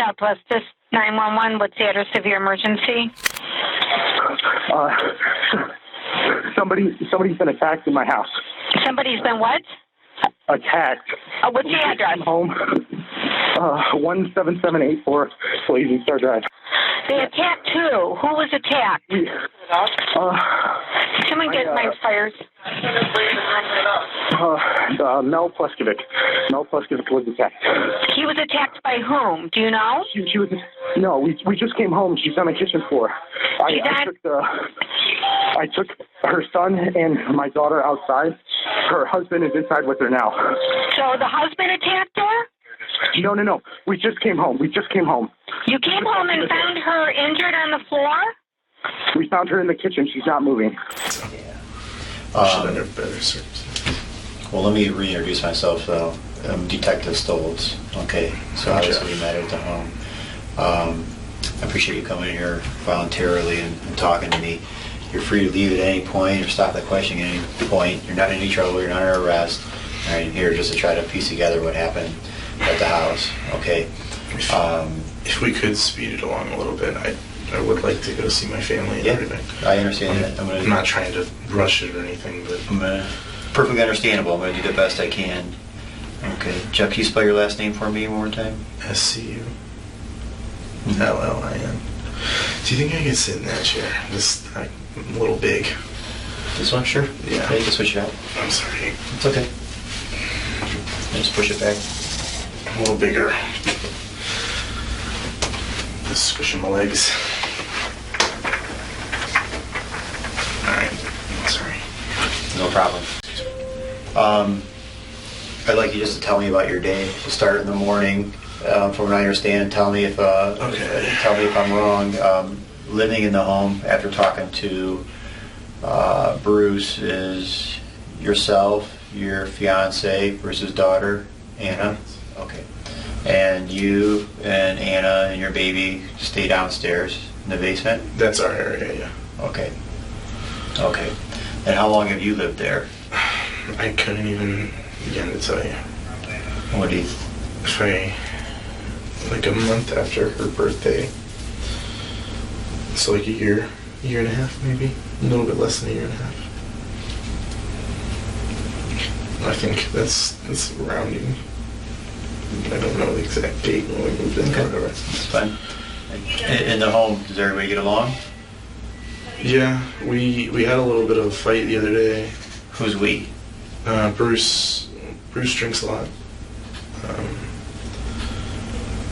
Southwest 911. What's the address of your emergency? Somebody's been attacked in my house. Somebody's been what? Attacked. What's the address? Home. 17784 Blazing Star Drive. They attacked who? Who was attacked? Someone get my fires. Mel Pleskovic. Mel Pleskovic was attacked. He was attacked by whom? Do you know? She was. No, we just came home. She's on the kitchen floor. I took her son and my daughter outside. Her husband is inside with her now. So the husband attacked her? No. We just came home. You came home and found her injured on the floor? We found her in the kitchen. She's not moving. Well, let me reintroduce myself, though. I'm Detective Stoltz. Okay, so obviously we met at the home. I appreciate you coming here voluntarily and talking to me. You're free to leave at any point or stop the questioning at any point. You're not in any trouble. You're not under arrest. All right, here just to try to piece together what happened at the house. Okay. If we could speed it along a little bit, I would like to go see my family and everything. I understand that. I'm not trying to rush it or anything, but perfectly understandable. I'm going to do the best I can. Okay. Jeff, can you spell your last name for me one more time? SCULLIN. Do you think I can sit in that chair? I'm a little big. This one? Sure. Yeah. You can switch it out. I'm sorry. It's okay. Just push it back. I'm a little bigger. Just squishing my legs. Alright. Sorry. No problem. I'd like you just to tell me about your day. You start in the morning. From what I understand, tell me if I'm wrong. Living in the home after talking to Bruce is yourself, your fiance, Bruce's daughter, Anna. Okay. And you and Anna and your baby stay downstairs in the basement? That's our area, yeah. Okay. And how long have you lived there? I couldn't even begin to tell you. What do you... Like a month after her birthday. So like a year and a half maybe. A little bit less than a year and a half. I think that's rounding. I don't know the exact date when we moved in or whatever. That's fine. In the home, does everybody get along? Yeah, we had a little bit of a fight the other day. Who's we? Bruce drinks a lot.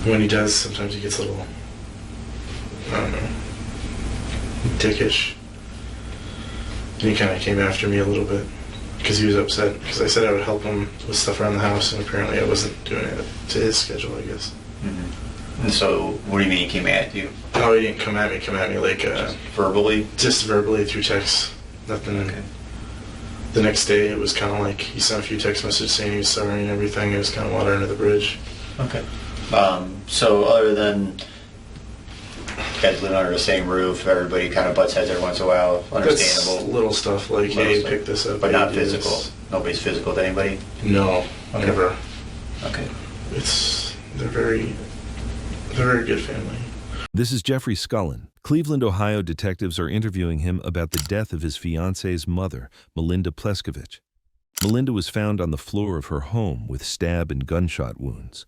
When he does, sometimes he gets a little, I don't know, dickish. And he kind of came after me a little bit because he was upset because I said I would help him with stuff around the house, and apparently I wasn't doing it to his schedule, I guess. Mm-hmm. And so, what do you mean he came at you? Oh, he didn't come at me like... Just verbally? Just verbally through text. Nothing. Okay. The next day, it was kind of like he sent a few text messages saying he was sorry and everything. It was kind of water under the bridge. Okay. So other than you guys living under the same roof, everybody kind of butts heads every once in a while, understandable. That's little stuff like, hey, pick this up. But not physical. Nobody's physical to anybody? No, okay. Never. Okay. They're very good family. This is Jeffrey Scullin. Cleveland, Ohio detectives are interviewing him about the death of his fiance's mother, Melinda Pleskovic. Melinda was found on the floor of her home with stab and gunshot wounds.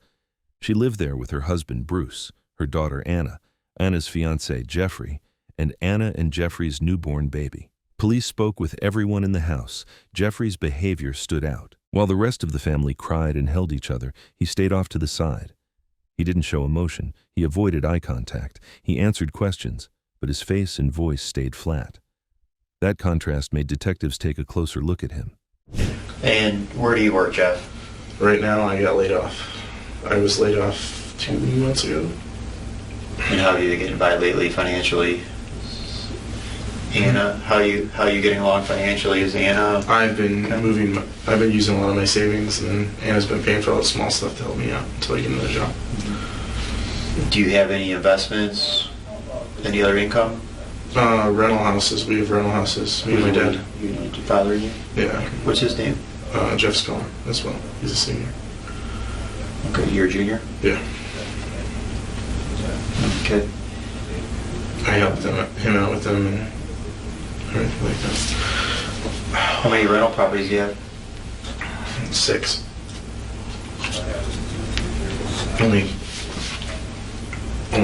She lived there with her husband, Bruce, her daughter, Anna, Anna's fiancé, Jeffrey, and Anna and Jeffrey's newborn baby. Police spoke with everyone in the house. Jeffrey's behavior stood out. While the rest of the family cried and held each other, he stayed off to the side. He didn't show emotion. He avoided eye contact. He answered questions, but his face and voice stayed flat. That contrast made detectives take a closer look at him. And where do you work, Jeff? Right now, I got laid off. I was laid off 2 months ago. And how are you getting by lately financially? Anna, how are you getting along financially? Is Anna? I've been using a lot of my savings, and Anna's been paying for all the small stuff to help me out until I get another job. Do you have any investments? Any other income? Rental houses. We have rental houses. Me and my dad. Your father and you? Yeah. What's his name? Jeff Scullin as well. He's a senior. Okay, you're a junior? Yeah. Okay. I helped him out with them and everything like that. How many rental properties do you have? 6. Only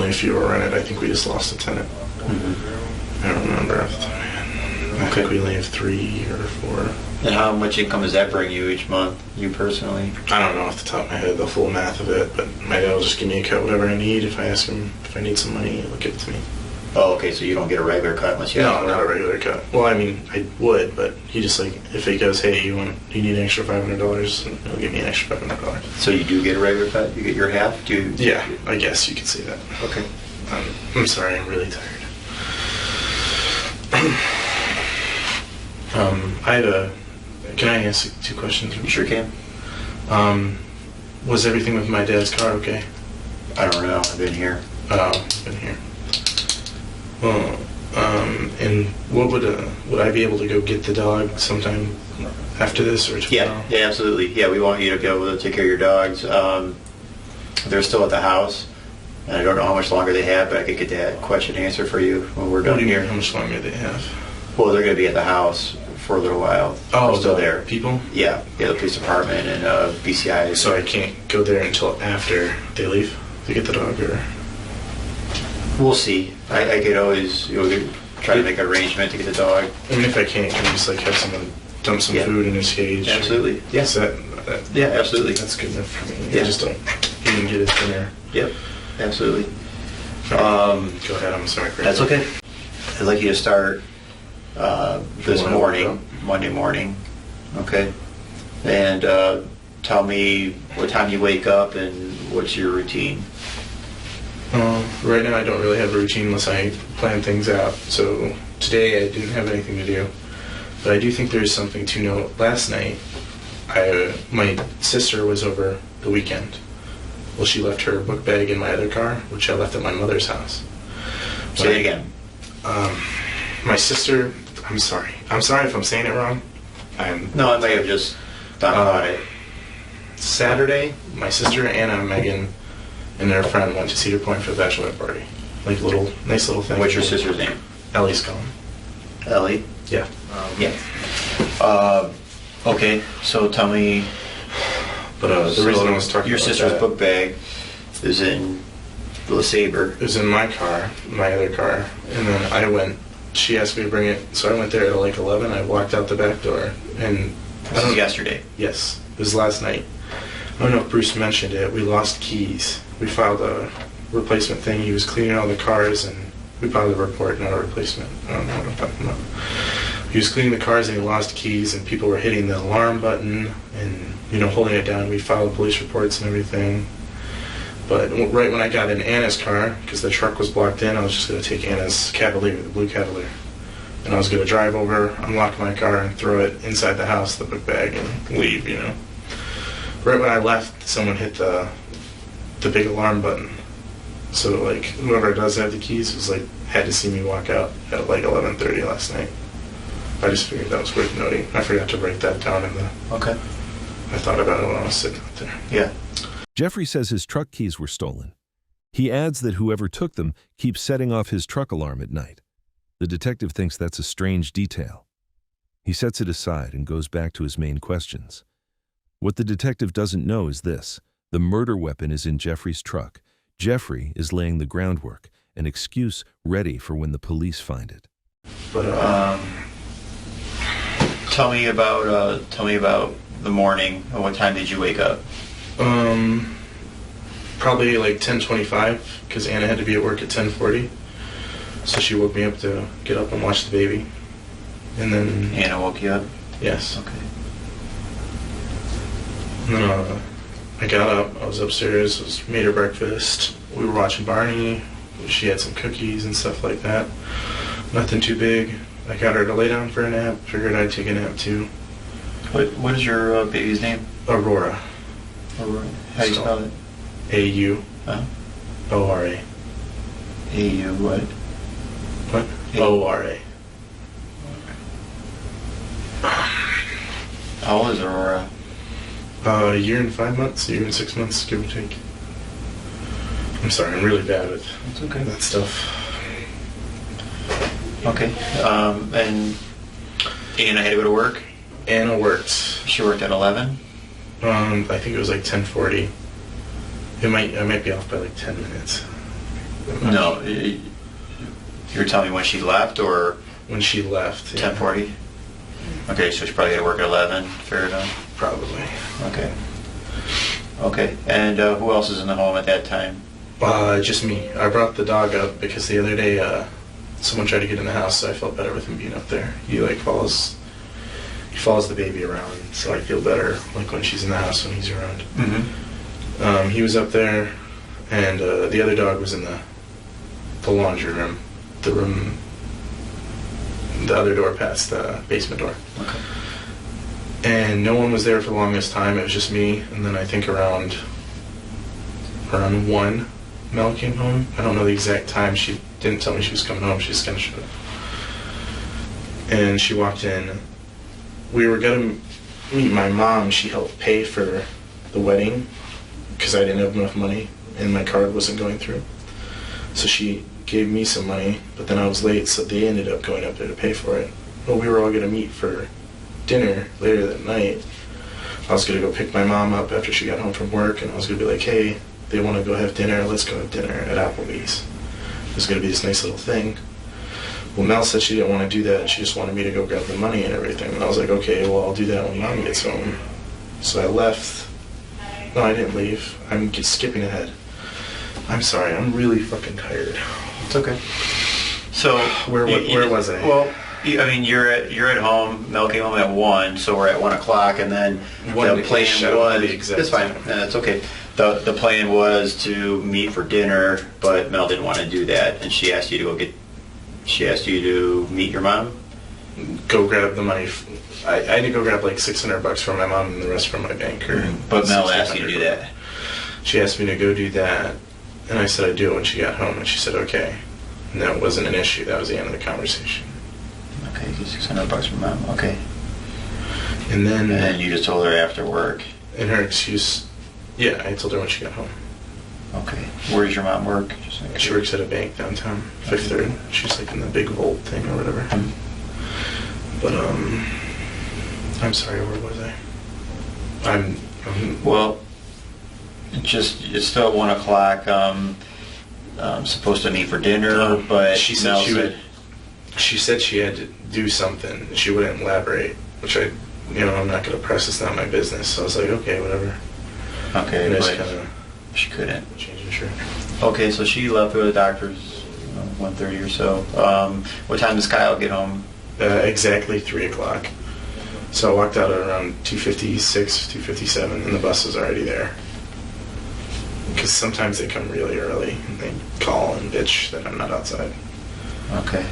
a few were rented. I think we just lost a tenant. I don't remember off the top of my head. I think we only have 3 or 4. And how much income does that bring you each month, you personally? I don't know off the top of my head the full math of it, but my dad will just give me a cut whatever I need. If I ask him if I need some money, he'll give it to me. Oh, okay, so you don't get a regular cut unless you have No, not a regular cut. Well, I mean, I would, but he just like, if he goes, hey, you need an extra $500, he'll give me an extra $500. So you do get a regular cut? You get your half? Yeah, I guess you could say that. Okay. I'm sorry, I'm really tired. Can I ask 2 questions? You sure can. Was everything with my dad's car okay? I don't know. I've been here. Oh, been here. Well, and what would I be able to go get the dog sometime after this or tomorrow? Yeah, absolutely. Yeah, we want you to be able to take care of your dogs. They're still at the house, and I don't know how much longer they have, but I could get that question answered for you when we're done What do you here. mean, how much longer do they have? Well, they're going to be at the house for a little while. Oh, they're still the there. people? Yeah, the police department and BCI. So I can't go there until after they leave to get the dog, or? We'll see. I could always try to make an arrangement to get the dog. I mean, if I can't, can I just like have someone dump some food in his cage? Absolutely. Yeah. Yeah, absolutely. That's good enough for me. Yeah. I just don't even get his dinner. Yep, absolutely. Go ahead, I'm sorry. That's okay. I'd like you to start this morning, Monday morning, okay? And tell me what time you wake up and what's your routine. Right now I don't really have a routine unless I plan things out. So today I didn't have anything to do. But I do think there's something to note. Last night, my sister was over the weekend. Well, she left her book bag in my other car, which I left at my mother's house. Say it again. My sister, I'm sorry if I'm saying it wrong. No, I may have just thought about it. Saturday, my sister Anna and Megan and their friend went to Cedar Point for the bachelorette party. Like nice little thing. What's your sister's name? Ellie Scullin. Ellie? Yeah. Yeah. Okay, so tell me. But the reason I was talking your about sister's that, book bag is in the Sabre. It was in my car, my other car, and then she asked me to bring it, so I went there at like 11. I walked out the back door, and This was yesterday. Yes, it was last night. I don't know if Bruce mentioned it. We lost keys. We filed a replacement thing. He was cleaning all the cars, and we filed a report, not a replacement. I don't know what I'm talking about. He was cleaning the cars, and he lost keys, and people were hitting the alarm button and holding it down. We filed police reports and everything. But right when I got in Anna's car, because the truck was blocked in, I was just going to take Anna's Cavalier, the blue Cavalier. And I was going to drive over, unlock my car, and throw it inside the house, the book bag, and leave, Right when I left, someone hit the big alarm button. So, like, whoever does have the keys had to see me walk out at, 11:30 last night. I just figured that was worth noting. I forgot to write that down Okay. I thought about it when I was sitting out there. Yeah. Jeffrey says his truck keys were stolen. He adds that whoever took them keeps setting off his truck alarm at night. The detective thinks that's a strange detail. He sets it aside and goes back to his main questions. What the detective doesn't know is this: the murder weapon is in Jeffrey's truck. Jeffrey is laying the groundwork, an excuse ready for when the police find it. But tell me about the morning. What time did you wake up? Probably 10:25, because Anna had to be at work at 10:40. So she woke me up to get up and watch the baby. And then... Anna woke you up? Yes. Okay. And then I got up, I was upstairs, made her breakfast. We were watching Barney. She had some cookies and stuff like that. Nothing too big. I got her to lay down for a nap. Figured I'd take a nap too. What is your baby's name? Aurora. Aurora. How do you spell it? A-U-O-R-A. A-U what? What? O-R-A. How old is Aurora? A year and 5 months, a year and 6 months, give or take. I'm sorry, I'm really bad with It's okay. that stuff. Okay. And Anna had to go to work? Anna worked. She worked at 11? I think it was like 10:40. I might be off by like 10 minutes. No. You're telling me when she left or? When she left. 10:40? Okay, so she probably had to work at 11, fair enough? Probably. Okay. Okay, and who else is in the home at that time? Just me. I brought the dog up because the other day someone tried to get in the house, so I felt better with him being up there. He follows the baby around, so I feel better like when she's in the house when he's around. Mm-hmm. He was up there, and the other dog was in the laundry room, the other door past the basement door. Okay. And no one was there for the longest time. It was just me, and then I think around 1, Mel came home. I don't know the exact time. She didn't tell me she was coming home. She just kind of showed up. And she walked in. We were going to meet my mom. She helped pay for the wedding because I didn't have enough money and my card wasn't going through. So she gave me some money, but then I was late, so they ended up going up there to pay for it. Well, we were all going to meet for dinner later that night. I was going to go pick my mom up after she got home from work, and I was going to be like, hey, they want to go have dinner, let's go have dinner at Applebee's. It was going to be this nice little thing. Well, Mel said she didn't want to do that, she just wanted me to go grab the money and everything. And I was like, okay, well, I'll do that when Mom gets home. So I left. No, I didn't leave. I'm just skipping ahead. I'm sorry, I'm really fucking tired. It's okay. So Where was I? Well, I mean, you're at home. Mel came home at 1, so we're at 1 o'clock, and then the plan was. It's fine. It's okay. The plan was to meet for dinner, but Mel didn't want to do that, and she asked you to go get. She asked you to meet your mom. Go grab the money. I had to go grab like $600 from my mom and the rest from my banker. But Mel asked you to do that. She asked me to go do that, and I said I'd do it when she got home, and she said okay. And that wasn't an issue. That was the end of the conversation. Okay, you get $600 from Mom. Okay. And then you just told her after work. And her excuse, yeah, I told her when she got home. Okay. Where does your mom work? She works at a bank downtown, Fifth Third. She's like in the big vault thing or whatever. But I'm sorry, where was I? Well, it's still at 1 o'clock. Supposed to meet for dinner, but she said she said she had to do something. She wouldn't elaborate, which I'm not going to press. It's not my business. So I was like, okay, whatever. Okay, and I but just kind of she couldn't change the shirt. Okay, so she left to go to the doctor's 1:30 or so. What time does Kyle get home? Exactly 3 o'clock. So I walked out at around 2:56, 2:57, and the bus was already there. Because sometimes they come really early, and they call and bitch that I'm not outside. Okay.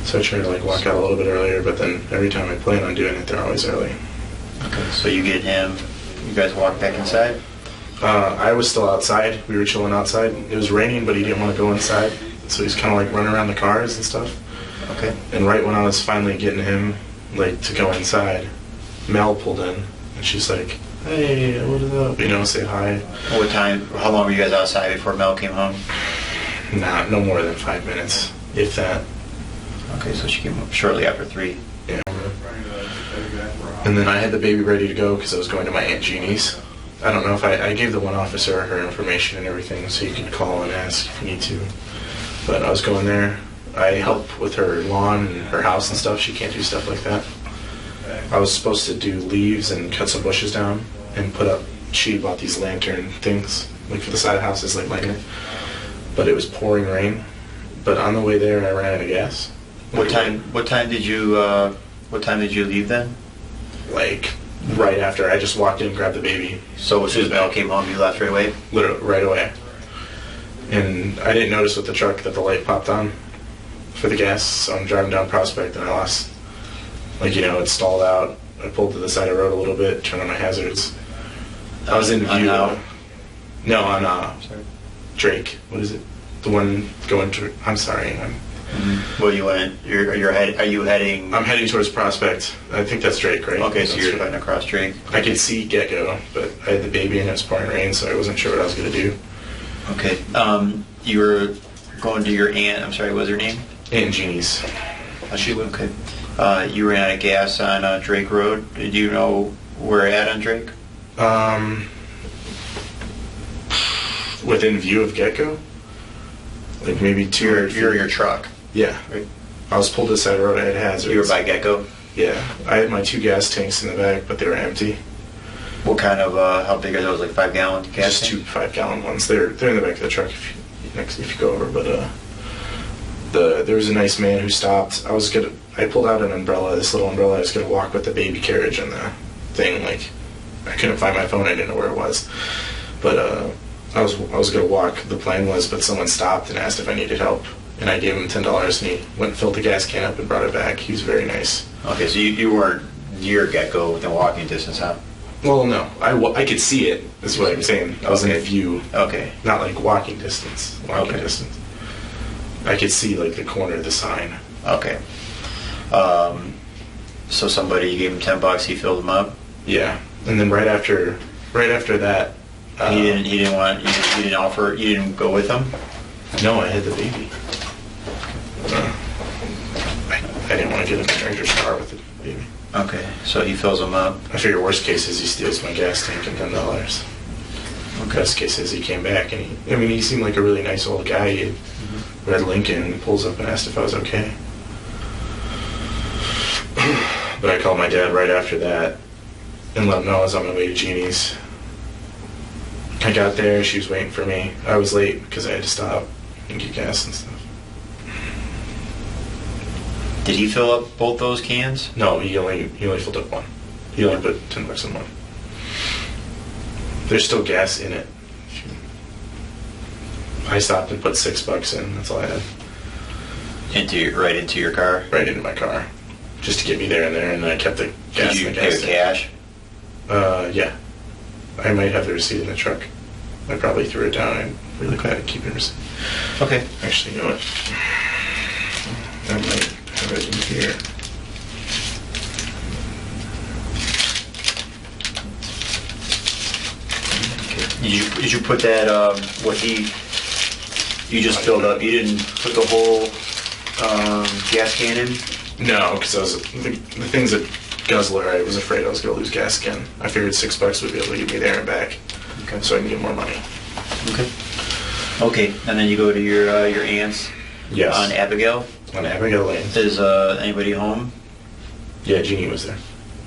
So I try to walk out a little bit earlier, but then every time I plan on doing it, they're always early. Okay, so you get him, you guys walk back inside? I was still outside. We were chilling outside. It was raining, but he didn't want to go inside. So he's kind of running around the cars and stuff. Okay. And right when I was finally getting him to go inside, Mel pulled in, and she's like, hey, what is up? Say hi. What time, how long were you guys outside before Mel came home? Nah, no more than 5 minutes, if that. Okay, so she came up shortly after 3. Yeah. And then I had the baby ready to go because I was going to my Aunt Jeannie's. I don't know if I gave the one officer her information and everything so you could call and ask if you need to. But I was going there. I help with her lawn and her house and stuff. She can't do stuff like that. I was supposed to do leaves and cut some bushes down and put up. She bought these lantern things, for the side of houses, lighting it. But it was pouring rain. But on the way there, I ran out of gas. What time did you leave then? Right after. I just walked in and grabbed the baby. So as soon as Mel came home, you left right away? Literally, right away. And I didn't notice with the truck that the light popped on for the gas, so I'm driving down Prospect and I lost, it stalled out. I pulled to the side of the road a little bit, turned on my hazards. I was in view. No, on Drake. What is it? The one going to, I'm sorry. Well, are you heading? I'm heading towards Prospect. I think that's Drake, right? Okay, so you're heading across Drake. I could see Gecko, but I had the baby and it was pouring rain, so I wasn't sure what I was going to do. Okay. You were going to your aunt. I'm sorry. What was her name? Aunt Jeannie's. She lived. Okay. You ran out of gas on Drake Road. Did you know where at on Drake? Within view of Gecko. Like maybe 200 feet. You're in your truck. Yeah. Right. I was pulled to the side of the road. I had hazards. You were by Gecko. Yeah. I had my 2 gas tanks in the back, but they were empty. What kind of? How big are those? Like 5-gallon gas? Just tank? 2 5-gallon ones. They're in the back of the truck if you go over. But there was a nice man who stopped. I pulled out an umbrella, this little umbrella. I was gonna walk with the baby carriage and the thing. Like I couldn't find my phone. I didn't know where it was. But I was gonna walk. The plan was, but someone stopped and asked if I needed help, and I gave him $10, and he went and filled the gas can up and brought it back. He was very nice. Okay, so you weren't near Gecko within walking distance, huh? Well, no, I could see it. Is what I'm saying. I was in view. Okay. Not like walking distance. Distance. I could see like the corner of the sign. Okay. So you gave him $10. He filled them up. Yeah, and then right after that, You didn't go with him? No, I had the baby. I didn't want to get in the stranger's car with the baby. Okay, so he fills them up. I figure worst case is he steals my gas tank and $10. Okay. Best case is he came back and he seemed like a really nice old guy. He had red Lincoln, and he pulls up and asked if I was okay. But I called my dad right after that and let him know I was on my way to Jeannie's. I got there, she was waiting for me. I was late because I had to stop and get gas and stuff. Did he fill up both those cans? No, he only filled up one. He only put $10 in one. There's still gas in it. I stopped and put $6 in. That's all I had. Right into your car? Right into my car, just to get me there, and then I kept the gas. Did you in the pay gas with cash? Yeah. I might have the receipt in the truck. I probably threw it down. I'm really glad I keep the receipt. Okay. Actually, you know what? I might have it in here. Did you put that, you just filled up, you didn't put the whole gas can in? No, because the thing's a guzzler. I was afraid I was going to lose gas again. I figured $6 would be able to get me there and back, okay, so I can get more money. Okay. Okay, and then you go to your aunt's. Yes. On Abigail. On Abigail Lane. Is anybody home? Yeah, Jeannie was there.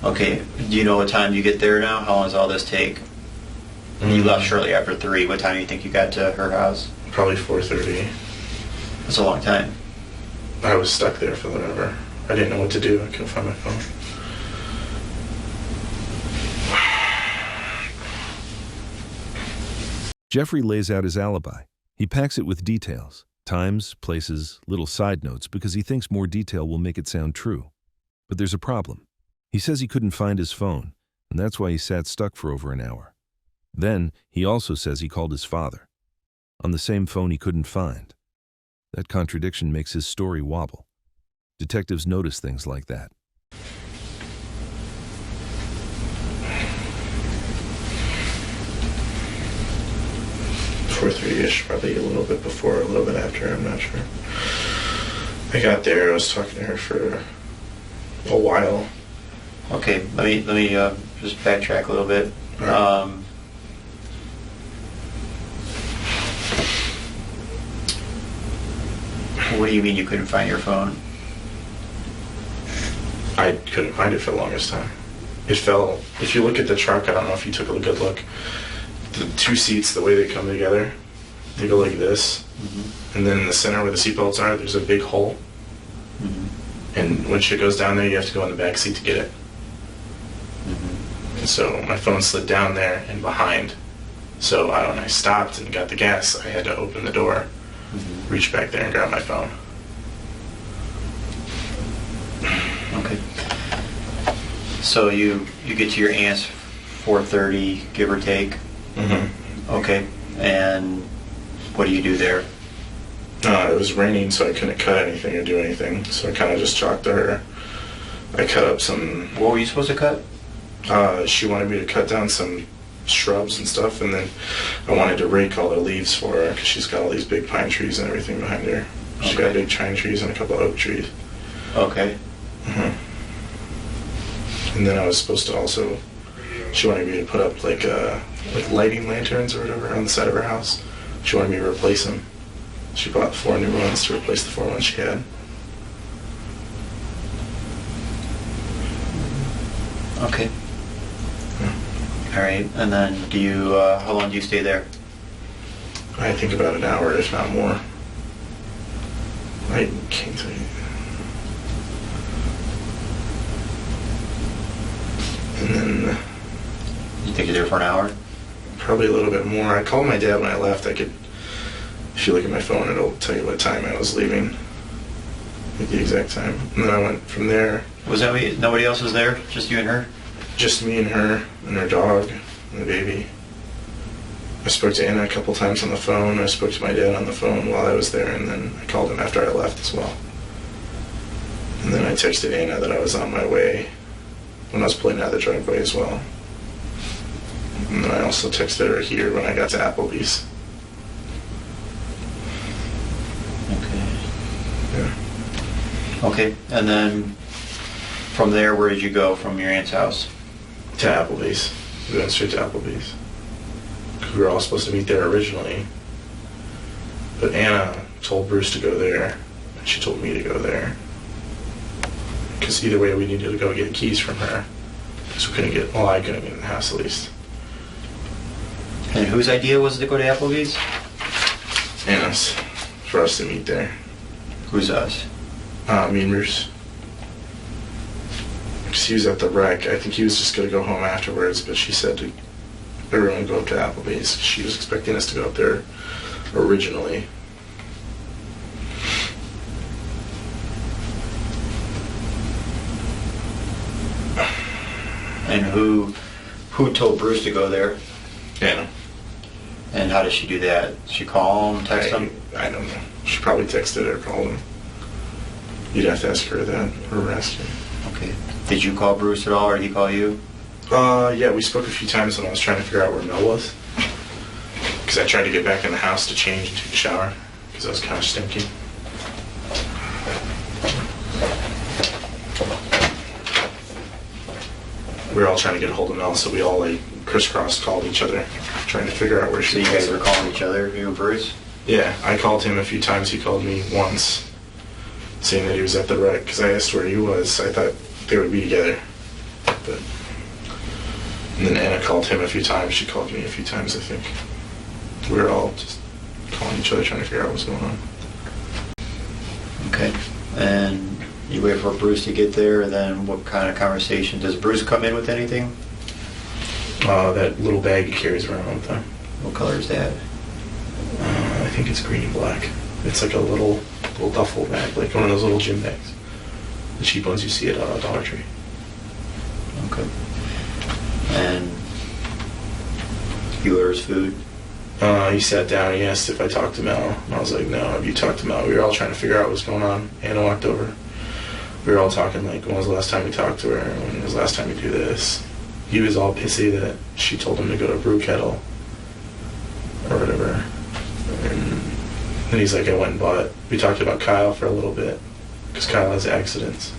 Okay. Do you know what time you get there now? How long does all this take? You left shortly after 3. What time do you think you got to her house? Probably 4:30. That's a long time. I was stuck there for whatever. I didn't know what to do. I couldn't find my phone. Jeffrey lays out his alibi. He packs it with details, times, places, little side notes, because he thinks more detail will make it sound true. But there's a problem. He says he couldn't find his phone, and that's why he sat stuck for over an hour. Then, he also says he called his father, on the same phone he couldn't find. That contradiction makes his story wobble. Detectives notice things like that. 4:30-ish, probably a little bit before or a little bit after, I'm not sure. I got there, I was talking to her for a while. Okay, let me just backtrack a little bit. Right. What do you mean you couldn't find your phone? I couldn't find it for the longest time. It fell. If you look at the truck, I don't know if you took a good look. The 2 seats, the way they come together, they go like this. Mm-hmm. And then in the center where the seatbelts are, there's a big hole. Mm-hmm. And when shit goes down there, you have to go in the back seat to get it. Mm-hmm. And so my phone slid down there and behind. So when I stopped and got the gas, I had to open the door, mm-hmm, reach back there and grab my phone. Okay. So you get to your aunt's 4:30, give or take. Mm-hmm. Okay. And what do you do there? It was raining, so I couldn't cut anything or do anything. So I kind of just talked to her. I cut up some... What were you supposed to cut? She wanted me to cut down some shrubs and stuff, and then I wanted to rake all the leaves for her because she's got all these big pine trees and everything behind her. She's got big pine trees and a couple of oak trees. Okay. And then I was supposed to also, she wanted me to put up like lighting lanterns or whatever on the side of her house. She wanted me to replace them. She bought 4 new ones to replace the 4 ones she had. Okay. All right. And then do you, how long do you stay there? I think about an hour, if not more. I can't tell you. And then You think you're there for an hour? probably a little bit more. I called my dad when I left. If you look at my phone, it'll tell you what time I was leaving. Like the exact time. And then I went from there. Was that nobody else was there? Just you and her? Just me and her dog and the baby. I spoke to Anna a couple times on the phone. I spoke to my dad on the phone while I was there, and then I called him after I left as well. And then I texted Anna that I was on my way when I was pulling out of the driveway as well. And then I also texted her here when I got to Applebee's. Okay. Yeah. Okay. And then from there, where did you go from your aunt's house? To Applebee's. We went straight to Applebee's. We were all supposed to meet there originally. But Anna told Bruce to go there, and she told me to go there. Because either way, we needed to go get keys from her. Because we couldn't get, well, I couldn't get in the house at least. And whose idea was it to go to Applebee's? Anna's. For us to meet there. Who's us? Me and Bruce. Because he was at the wreck. I think he was just going to go home afterwards, but she said to everyone go up to Applebee's. She was expecting us to go up there originally. And who told Bruce to go there? Anna. And how did she do that? Did she call him, text him? I don't know. She probably texted or called him. You'd have to ask her that, or ask him. Okay. Did you call Bruce at all, or did he call you? Yeah, we spoke a few times when I was trying to figure out where Mel was. Because I tried to get back in the house to change and take a shower, because I was kind of stinky. We were all trying to get a hold of Mel, so we all like crisscross called each other, trying to figure out where she So was. you guys were calling each other, you and Bruce? Yeah, I called him a few times. He called me once, saying that he was at the wreck, because I asked where he was. I thought they would be together. But, and then Anna called him a few times. She called me a few times, I think. We were all just calling each other, trying to figure out what's going on. Okay. And you wait for Bruce to get there, and then what kind of conversation? Does Bruce come in with anything? That little bag he carries around all the time. What color is that? I think it's green and black. It's like a little duffel bag, like one of those little gym bags. The cheap ones you see at Dollar Tree. Okay. And he orders food? He sat down, he asked if I talked to Mel, and I was like, no, have you talked to Mel? We were all trying to figure out what's going on. Anna walked over. We were all talking like, when was the last time we talked to her? When was the last time we do this? He was all pissy that she told him to go to Brew Kettle or whatever. And then he's like, I went and bought. We talked about Kyle for a little bit, because Kyle has accidents.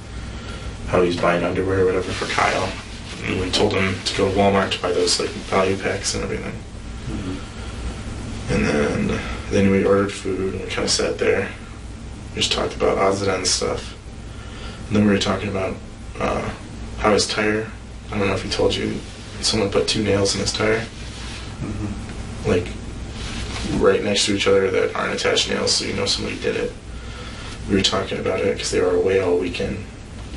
How he's buying underwear or whatever for Kyle. And we told him to go to Walmart to buy those like value packs and everything. Mm-hmm. And then we ordered food and we kind of sat there. We just talked about odds and ends stuff. And then we were talking about how his tire, I don't know if he told you, someone put 2 nails in his tire. Mm-hmm. Like right next to each other that aren't attached nails, so you know somebody did it. We were talking about it because they were away all weekend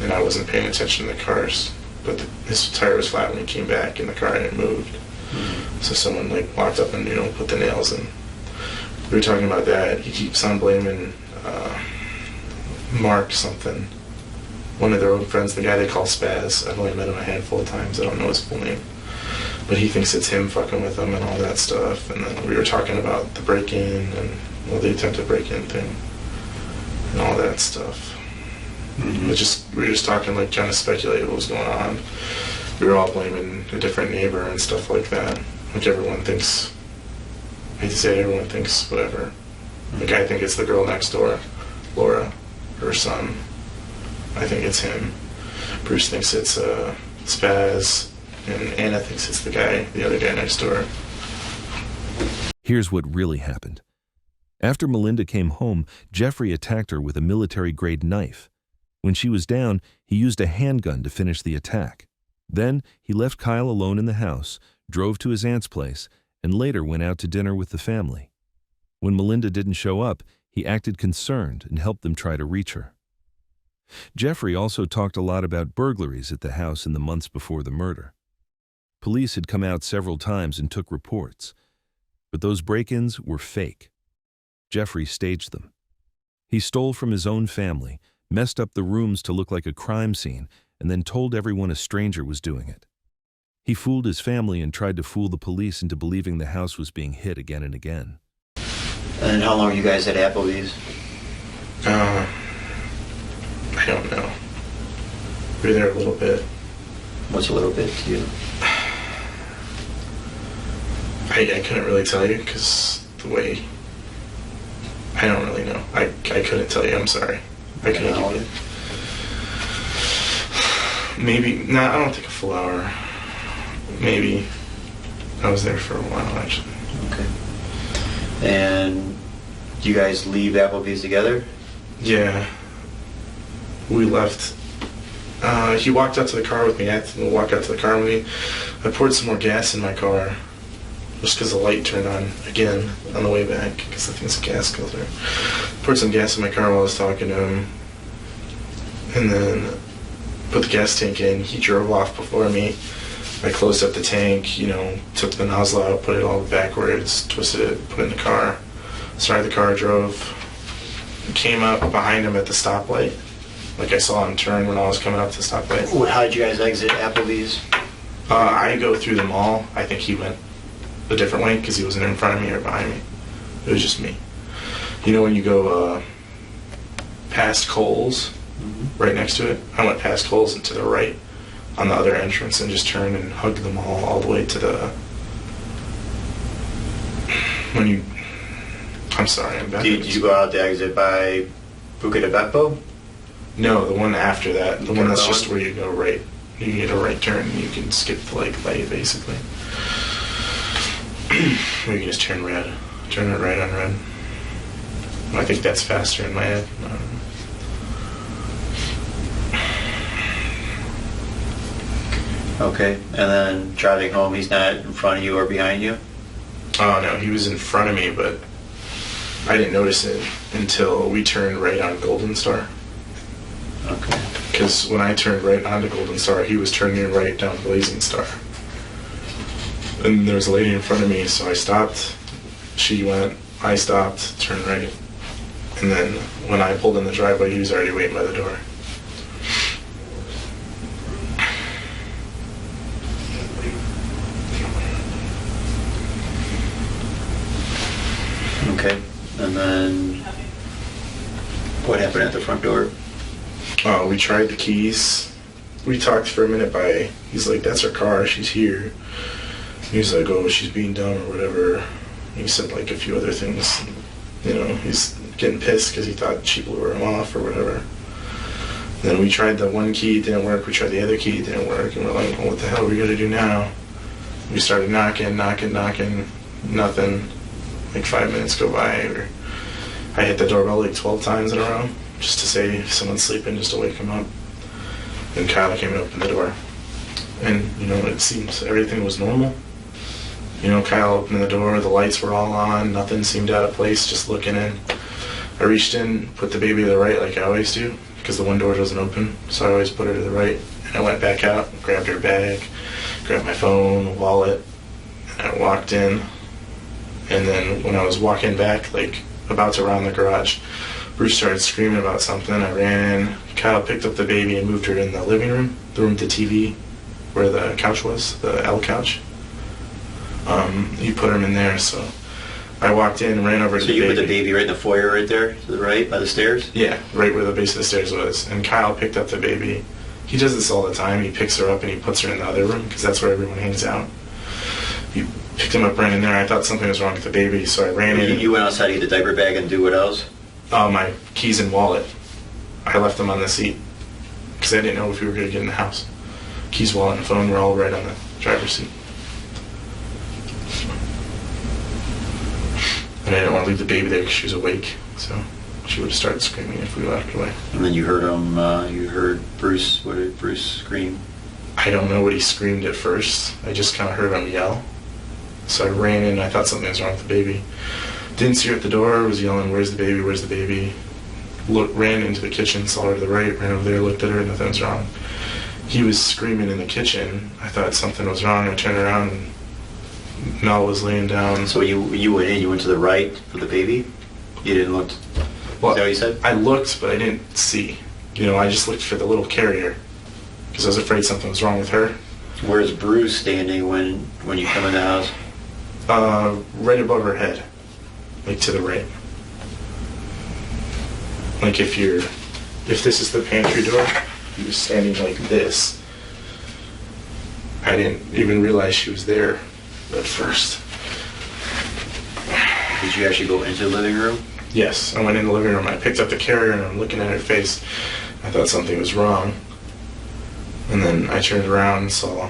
and I wasn't paying attention to the cars. But his tire was flat when he came back and the car hadn't moved. Mm-hmm. So someone like walked up and put the nails in. We were talking about that. He keeps on blaming Mark something. One of their old friends, the guy they call Spaz. I've only met him a handful of times. I don't know his full name. But he thinks it's him fucking with them and all that stuff. And then we were talking about the break-in and the attempted break-in thing and all that stuff. Mm-hmm. We were just talking, trying to speculate what was going on. We were all blaming a different neighbor and stuff like that. Like everyone thinks, I hate to say it, everyone thinks whatever. Like I think it's the girl next door, Laura, her son. I think it's him. Bruce thinks it's Spaz, and Anna thinks it's the other guy next door. Here's what really happened. After Melinda came home, Jeffrey attacked her with a military-grade knife. When she was down, he used a handgun to finish the attack. Then, he left Kyle alone in the house, drove to his aunt's place, and later went out to dinner with the family. When Melinda didn't show up, he acted concerned and helped them try to reach her. Jeffrey also talked a lot about burglaries at the house in the months before the murder. Police had come out several times and took reports, but those break-ins were fake. Jeffrey staged them. He stole from his own family, messed up the rooms to look like a crime scene, and then told everyone a stranger was doing it. He fooled his family and tried to fool the police into believing the house was being hit again and again. And how long were you guys at Applebee's? I don't know. We were there a little bit. What's a little bit to you? I couldn't really tell you because the way... I don't really know. I couldn't tell you. I'm sorry. I couldn't give you. Maybe, I don't think a full hour. Maybe. I was there for a while, actually. Okay. And do you guys leave Applebee's together? Yeah. We left. He walked out to the car with me. I had to walk out to the car with me. I poured some more gas in my car just because the light turned on again on the way back because I think it's a gas filter. Poured some gas in my car while I was talking to him. And then put the gas tank in. He drove off before me. I closed up the tank, took the nozzle out, put it all backwards, twisted it, put it in the car. Started the car, drove, came up behind him at the stoplight. Like I saw him turn when I was coming up to the stoplight. How did you guys exit Applebee's? I go through the mall. I think he went a different way because he wasn't in front of me or behind me. It was just me. When you go past Kohl's, right next to it, I went past Kohl's and to the right on the other entrance and just turned and hugged the mall all the way to the... I'm sorry, I'm back. Did you go out the exit by Buca de Beppo? No, the one after that. The one that's just where you go right. You can get a right turn and you can skip the light basically. Or you can just turn red. Turn it right on red. I think that's faster in my head. I don't know. Okay, and then driving home, he's not in front of you or behind you? Oh no, he was in front of me, but I didn't notice it until we turned right on Golden Star. Okay. Because when I turned right onto Golden Star, he was turning right down Blazing Star. And there was a lady in front of me, so I stopped. She went, I stopped, turned right. And then when I pulled in the driveway, he was already waiting by the door. Okay, and then what happened at the front door? We tried the keys. We talked for a minute he's like, that's her car, she's here. He's like, oh, she's being dumb or whatever. He said like a few other things. He's getting pissed because he thought she blew him off or whatever. Then we tried the one key, it didn't work. We tried the other key, it didn't work. And we're like, well, what the hell are we going to do now? We started knocking, nothing. Like 5 minutes go by. I hit the doorbell like 12 times in a row just to say if someone's sleeping, just to wake him up. And Kyle came and opened the door. And, it seems everything was normal. Kyle opened the door, the lights were all on, nothing seemed out of place, just looking in. I reached in, put the baby to the right like I always do, because the one door doesn't open, so I always put her to the right. And I went back out, grabbed her bag, grabbed my phone, wallet, and I walked in. And then when I was walking back, like about to round the garage, Bruce started screaming about something. I ran in. Kyle picked up the baby and moved her in the living room, the room with the TV, where the couch was, the L couch. You put him in there, so I walked in and ran over to the baby. So you put the baby right in the foyer right there, to the right, by the stairs? Yeah, right where the base of the stairs was. And Kyle picked up the baby. He does this all the time. He picks her up and he puts her in the other room, because that's where everyone hangs out. He Picked him up, ran in there. I thought something was wrong with the baby, so I ran in. You went outside to get the diaper bag and do what else? My keys and wallet. I left them on the seat because I didn't know if we were going to get in the house. Keys, wallet, and phone were all right on the driver's seat. And I didn't want to leave the baby there because she was awake, so she would have started screaming if we walked away. And then you heard him, you heard Bruce, what did Bruce scream? I don't know what he screamed at first. I just kind of heard him yell. So I ran in, I thought something was wrong with the baby. Didn't see her at the door, was yelling, "Where's the baby, where's the baby?" Ran into the kitchen, saw her to the right, ran over there, looked at her, nothing was wrong. He was screaming in the kitchen. I thought something was wrong. I turned around and Mel was laying down. So you went in, you went to the right for the baby? You didn't look? Well, is that what you said? I looked, but I didn't see. I just looked for the little carrier because I was afraid something was wrong with her. Where's Bruce standing when you come in the house? Right above her head, like to the right. Like if this is the pantry door, he was standing like this. I didn't even realize she was there at first. Did you actually go into the living room? Yes, I went in the living room. I picked up the carrier and I'm looking at her face. I thought something was wrong. And then I turned around and saw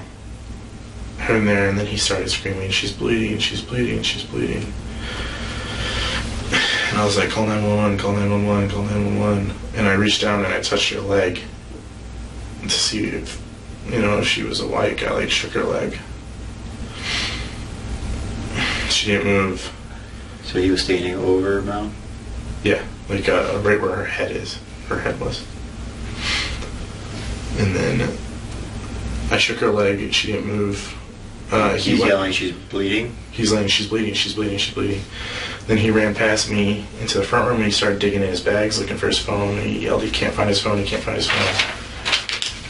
her in there, and then he started screaming, "She's bleeding, she's bleeding, she's bleeding." And I was like, "Call 911, call 911, call 911." And I reached down and I touched her leg to see if she was awake. I shook her leg. She didn't move. So he was standing over Mel? Yeah, right where her head is. Her head was. And then I shook her leg. She didn't move. He's yelling, "She's bleeding"? He's yelling, "She's bleeding, she's bleeding, she's bleeding." Then he ran past me into the front room and he started digging in his bags looking for his phone. And he yelled, "He can't find his phone, he can't find his phone."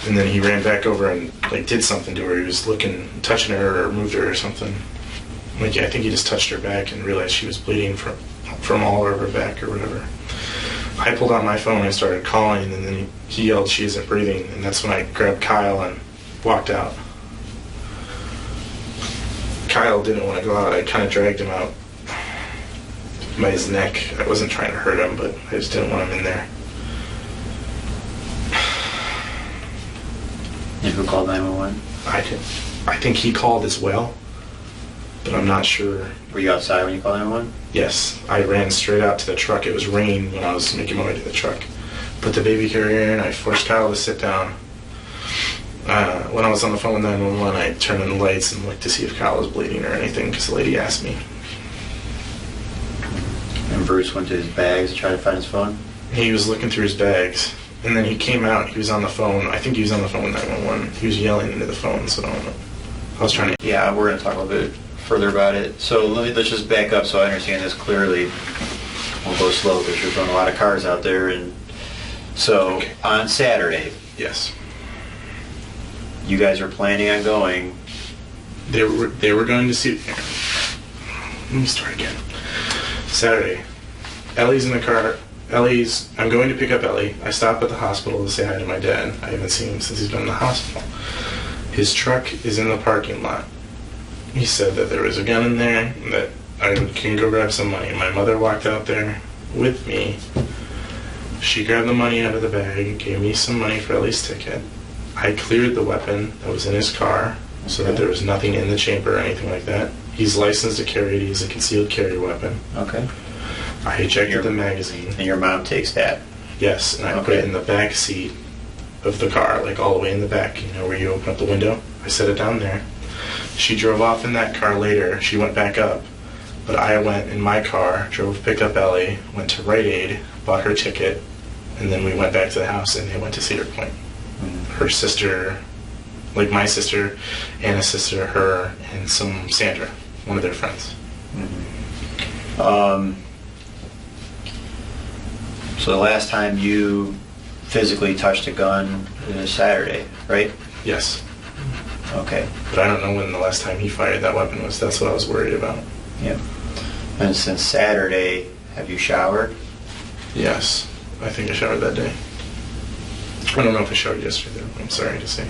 And then he ran back over and did something to her. He was touching her or moved her or something. I think he just touched her back and realized she was bleeding from all over her back or whatever. I pulled out my phone and started calling, and then he yelled, "She isn't breathing," and that's when I grabbed Kyle and walked out. Kyle didn't want to go out. I kind of dragged him out by his neck. I wasn't trying to hurt him, but I just didn't want him in there. And who called 911? I think he called as well, but I'm not sure. Were you outside when you called 911? Yes, I ran straight out to the truck. It was rain when I was making my way to the truck. Put the baby carrier in. I forced Kyle to sit down. When I was on the phone with 911, I turned on the lights and looked to see if Kyle was bleeding or anything because the lady asked me. And Bruce went to his bags to try to find his phone? He was looking through his bags, and then he came out. He was on the phone. I think he was on the phone with 911. He was yelling into the phone, so I don't know. I was trying to... Yeah, we're going to talk a little bit further about it. So let's just back up so I understand this clearly. We'll go slow because you're throwing a lot of cars out there. And so Okay. On Saturday, Yes. you guys were planning on going. They were going to see... Let me start again. Saturday. Ellie's in the car. I'm going to pick up Ellie. I stop at the hospital to say hi to my dad. I haven't seen him since he's been in the hospital. His truck is in the parking lot. He said that there was a gun in there, that I can go grab some money. My mother walked out there with me. She grabbed the money out of the bag, gave me some money for Ellie's ticket. I cleared the weapon that was in his car so that there was nothing in the chamber or anything like that. He's licensed to carry it. He's a concealed carry weapon. Okay. I ejected the magazine. And your mom takes that? Yes, and I put it in the back seat of the car, all the way in the back, where you open up the window. I set it down there. She drove off in that car later. She went back up. But I went in my car, picked up Ellie, went to Rite Aid, bought her ticket, and then we went back to the house and they went to Cedar Point. Her sister, my sister, Anna's sister, her, and Sandra, one of their friends. So the last time you physically touched a gun was Saturday, right? Yes. Okay. But I don't know when the last time he fired that weapon was. That's what I was worried about. Yeah. And since Saturday, have you showered? Yes. I think I showered that day. I don't know if I showered yesterday, though. I'm sorry to say.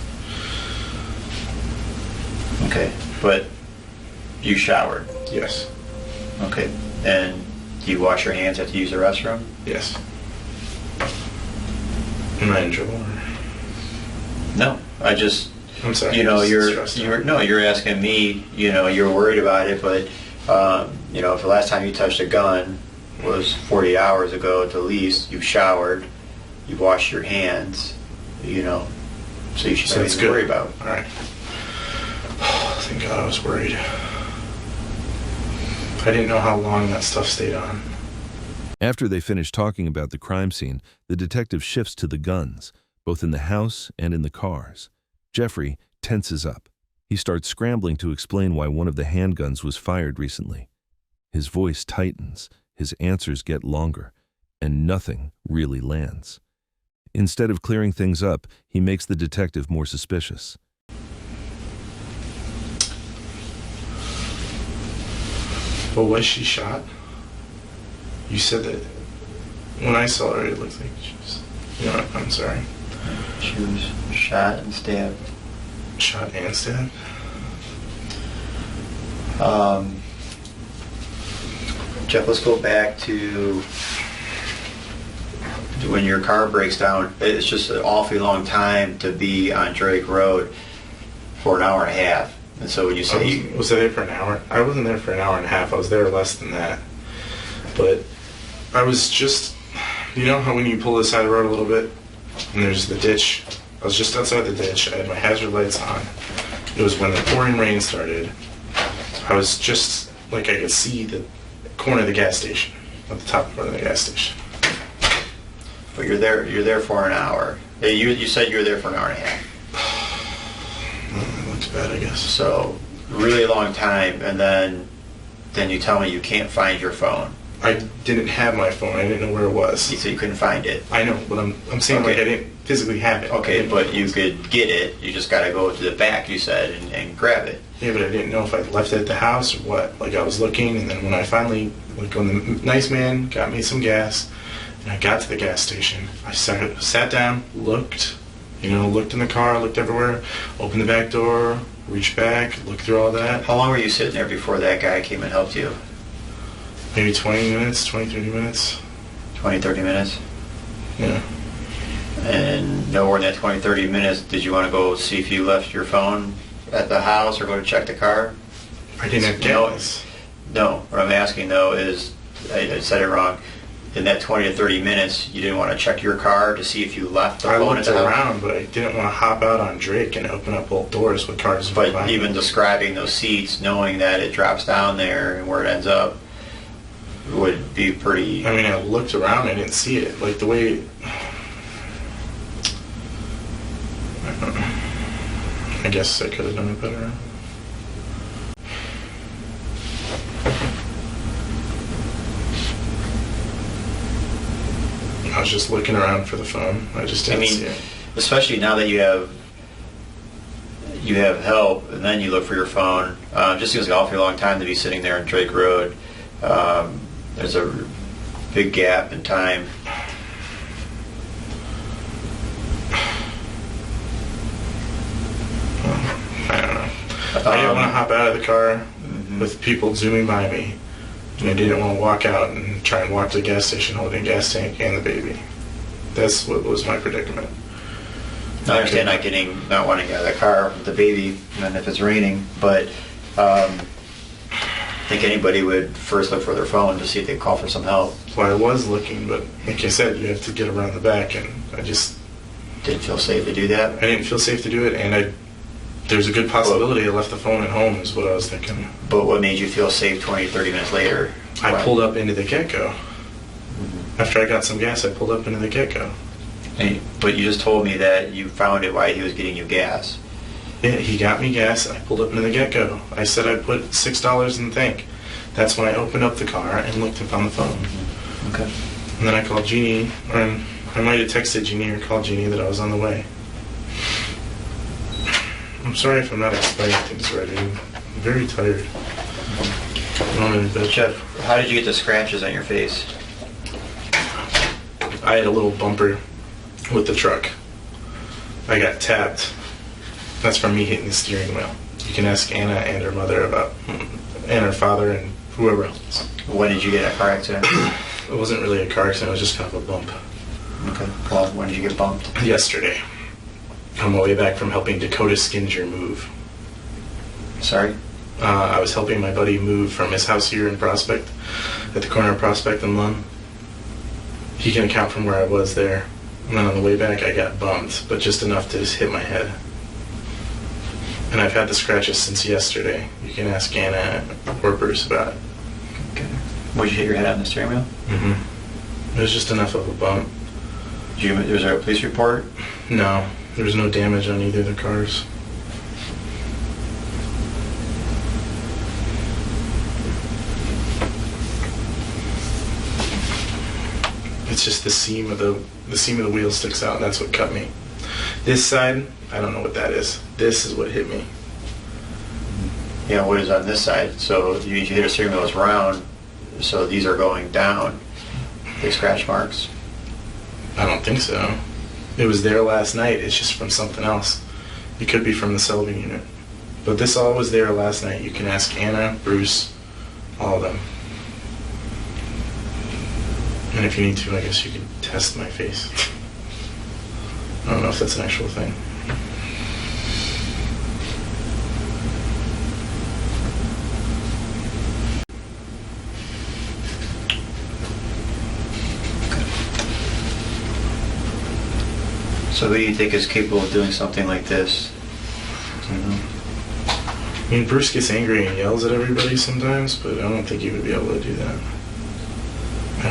Okay. But You showered. Yes. Okay. And do you wash your hands after you use the restroom? Yes. Am I in trouble? No. I'm sorry. You're asking me, you're worried about it, but, if the last time you touched a gun was 40 hours ago at the least, you've showered, you've washed your hands, so you should have anything to worry about. All right. Thank God I was worried. I didn't know how long that stuff stayed on. After they finish talking about the crime scene, the detective shifts to the guns, both in the house and in the cars. Jeffrey tenses up. He starts scrambling to explain why one of the handguns was fired recently. His voice tightens, his answers get longer, and nothing really lands. Instead of clearing things up, he makes the detective more suspicious. But was she shot? You said that when I saw her, it looked like she was... I'm sorry. She was shot and stabbed. Shot and stabbed? Jeff, let's go back to when your car breaks down. It's just an awfully long time to be on Drake Road for an hour and a half. And so when you say... Was I there for an hour? I wasn't there for an hour and a half. I was there less than that. But I was just... You know how when you pull the side of the road a little bit and there's the ditch? I was just outside the ditch. I had my hazard lights on. It was when the pouring rain started. I was just... I could see the corner of the gas station. At the top part of the gas station. But you're there for an hour. You said you were there for an hour and a half. Not too bad, I guess. So, really long time, and then you tell me you can't find your phone. I didn't have my phone. I didn't know where it was. So you couldn't find it. I know, but I'm saying I didn't physically have it. Okay, but you could get it. You just got to go to the back, you said, and grab it. Yeah, but I didn't know if I left it at the house or what. I was looking, and then when I finally, when the nice man got me some gas, and I got to the gas station, I sat down, looked in the car, looked everywhere, opened the back door, reached back, looked through all that. How long were you sitting there before that guy came and helped you? Maybe 20 minutes, 20, 30 minutes. 20, 30 minutes? Yeah. And nowhere in that 20, 30 minutes did you want to go see if you left your phone at the house or go to check the car? I didn't have gas. No, what I'm asking though is, I said it wrong. In that 20 to 30 minutes, you didn't want to check your car to see if you left the phone at the house? I looked around, but I didn't want to hop out on Drake and open up both doors with cars. But even describing those seats, knowing that it drops down there and where it ends up, would be pretty... I mean, I looked around, I didn't see it. The way... I guess I could have done it better. I was just looking around for the phone. I just didn't see it. Especially now that you have help, and then you look for your phone. Just seems like an awfully long time to be sitting there on Drake Road. There's a big gap in time. I don't know. I didn't want to hop out of the car with people zooming by me. And I didn't want to walk out and try and walk to the gas station holding a gas tank and the baby. That's what was my predicament. I understand not wanting to get out of the car with the baby, and if it's raining, but I think anybody would first look for their phone to see if they call for some help. Well, I was looking, but like I said, you have to get around the back, and I just... Didn't feel safe to do that? I didn't feel safe to do it, and there's a good possibility I left the phone at home is what I was thinking. But what made you feel safe 20, 30 minutes later? I pulled up into the get-go. After I got some gas, I pulled up into the get-go. But you just told me that you found it while he was getting you gas. Yeah, he got me gas, I pulled up into the get-go. I said I'd put $6 in the tank. That's when I opened up the car and looked and found the phone. Okay. And then I called Jeannie, or I might have texted Jeannie or called Jeannie that I was on the way. I'm sorry if I'm not explaining things right. I'm very tired. Jeff, how did you get the scratches on your face? I had a little bumper with the truck. I got tapped. That's from me hitting the steering wheel. You can ask Anna and her mother about and her father and whoever else. When did you get in a car accident? It wasn't really a car accident, it was just kind of a bump. Okay. Well, when did you get bumped? Yesterday. On my way back from helping Dakota Skinger move. Sorry? I was helping my buddy move from his house here in Prospect, at the corner of Prospect and Lund. He can account from where I was there. And then on the way back, I got bumped, but just enough to just hit my head. And I've had the scratches since yesterday. You can ask Anna or Bruce about it. Okay. Would you hit your head on the steering wheel? Mm-hmm. It was just enough of a bump. Was there a police report? No, there was no damage on either of the cars. It's just the seam of the wheel sticks out, and that's what cut me. This side, I don't know what that is. This is what hit me. Yeah, what is on this side? So you hit a steering wheel, it's round, so these are going down. The scratch marks? I don't think so. It was there last night. It's just from something else. It could be from the Selvin unit. But this all was there last night. You can ask Anna, Bruce, all of them. And if you need to, I guess you could test my face. I don't know if that's an actual thing. So who do you think is capable of doing something like this? I mean, Bruce gets angry and yells at everybody sometimes, but I don't think he would be able to do that. I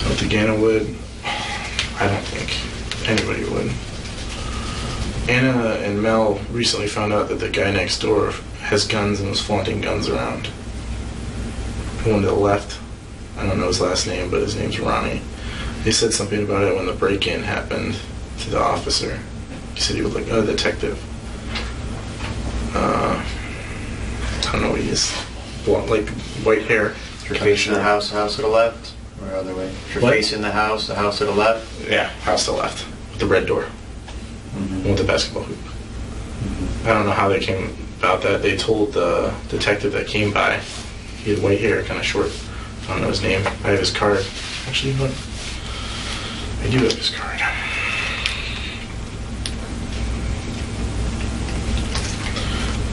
don't think Anna would. I don't think anybody would. Anna and Mel recently found out that the guy next door has guns and was flaunting guns around. The one to the left, I don't know his last name, but his name's Ronnie. He said something about it when the break-in happened to the officer. He said he was like, oh, detective. I don't know what he is. Blonde, like white hair. You're facing the house to the left? Or the other way? You're facing the house to the left? Yeah, house to the left. With the red door. Mm-hmm. With the basketball hoop. Mm-hmm. I don't know how they came about that. They told the detective that came by. He had white hair, kind of short. I don't know his name. I have his card. Actually, you know what? I do have his card.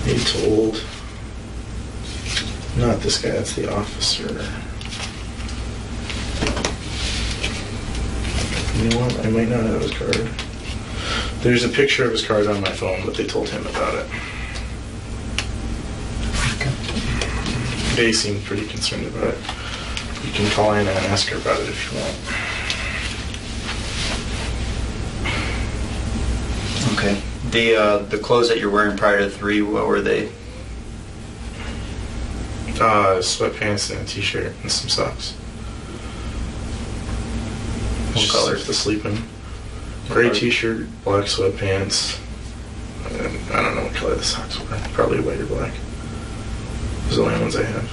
They told... Not this guy, that's the officer. You know what? I might not have his card. There's a picture of his card on my phone, but they told him about it. Okay. They seemed pretty concerned about it. You can call Anna and ask her about it if you want. Okay. The clothes that you're wearing prior to 3, what were they? Sweatpants and a t-shirt and some socks. What colors? The sleeping. Gray t-shirt, black sweatpants. And I don't know what color the socks were. Probably white or black. Those are the only ones I have.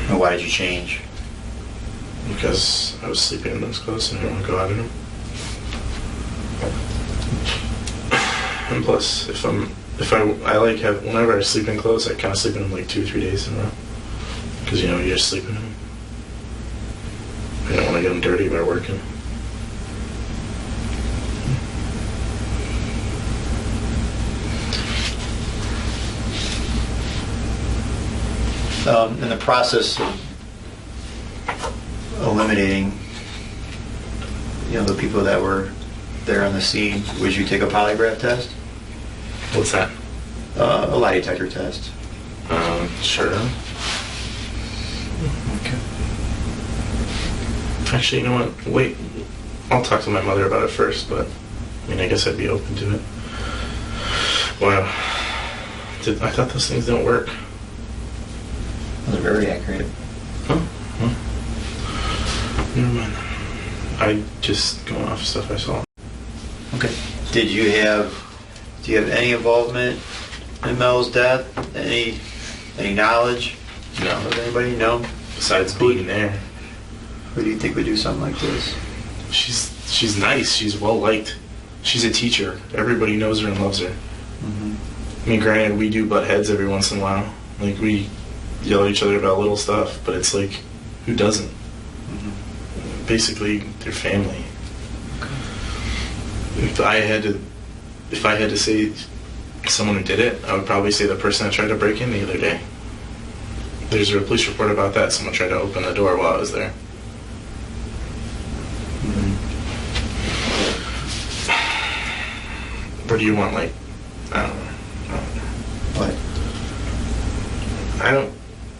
And why did you change? Because I was sleeping in those clothes and I didn't want to go out in them. And plus, whenever I sleep in clothes, I kind of sleep in them like 2 or 3 days in a row. Because, you just sleep in them. I don't want to get them dirty by working. In the process of eliminating, the people that were there on the scene, would you take a polygraph test? What's that? A lie detector test. Sure. Okay. Actually, you know what? Wait. I'll talk to my mother about it first, but I guess I'd be open to it. Wow. I thought those things don't work. They're very accurate. Huh? Never mind. I just going off stuff I saw. Okay. Do you have any involvement in Mel's death? Any knowledge? No. Of anybody? No? Besides being there. Who do you think would do something like this? She's she's nice. She's well liked. She's a teacher. Everybody knows her and loves her. I mean, granted, we do butt heads every once in a while. Like, we yell at each other about little stuff, but it's like, who doesn't? Basically, they're family. If I had to say someone who did it, I would probably say the person that tried to break in the other day. There's a police report about that. Someone tried to open the door while I was there. What do you want, like, I don't know. What?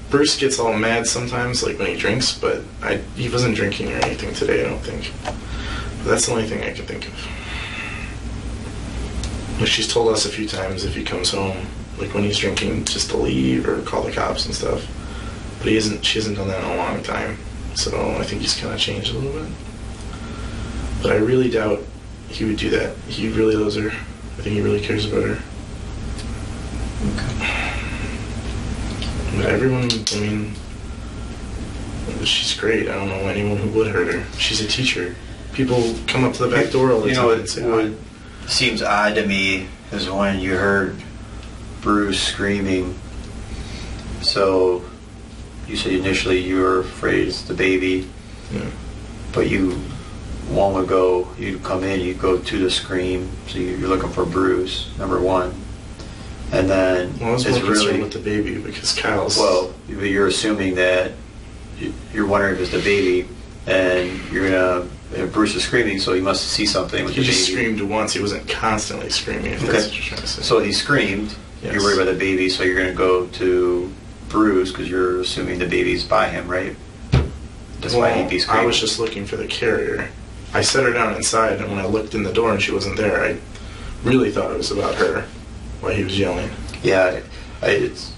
Bruce gets all mad sometimes, like when he drinks, but he wasn't drinking or anything today, I don't think. But that's the only thing I can think of. Like, she's told us a few times if he comes home, like when he's drinking, just to leave or call the cops and stuff. But she hasn't done that in a long time, so I think he's kind of changed a little bit. But I really doubt he would do that. He really loves her. I think he really cares about her. But everyone, I mean, she's great. I don't know anyone who would hurt her. She's a teacher. People come up to the back door all the time and say, what seems odd to me is when you heard Bruce screaming. So you said initially you were afraid it's the baby, but one would go, you'd come in, you'd go to the scream, so you're looking for Bruce, number one. And then I was more concerned with the baby because Kyle's... Well, you're assuming that you're wondering if it's the baby, and you're gonna... Bruce is screaming, so he must see something with the baby. He just screamed once. He wasn't constantly screaming, if that's what you're trying to say. So he screamed. Yes. You're worried about the baby, so you're gonna go to Bruce because you're assuming the baby's by him, right? That's why he'd be screaming. I was just looking for the carrier. I set her down inside, and when I looked in the door and she wasn't there, I really thought it was about her. Why he was yelling. Yeah, it's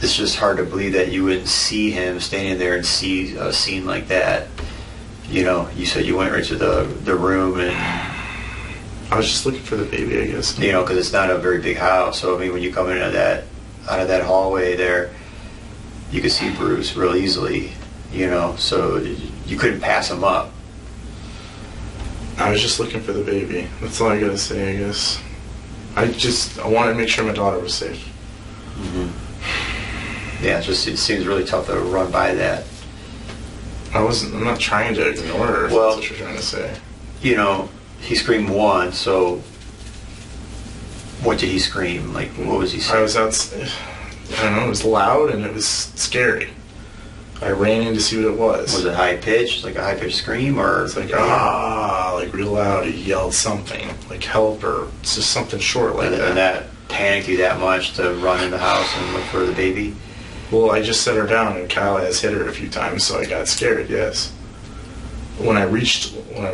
just hard to believe that you wouldn't see him standing there and see a scene like that. You know, you said you went right to the room and... I was just looking for the baby, I guess. You know, because it's not a very big house. So, I mean, when you come out of that hallway there, you could see Bruce real easily, you know, so you couldn't pass him up. I was just looking for the baby. That's all I gotta say, I guess. I wanted to make sure my daughter was safe. Yeah, it seems really tough to run by that. I'm not trying to ignore her, if that's what you're trying to say. You know, he screamed once, so what did he scream? Like, what was he saying? I was outside, I don't know, it was loud and it was scary. I ran in to see what it was. Was it high pitched, like a high pitched scream, or? It's like, like real loud. He yelled something, like help or just something short like that. And that panicked you that much to run in the house and look for the baby? Well, I just set her down and Kyle has hit her a few times, so I got scared, yes. When I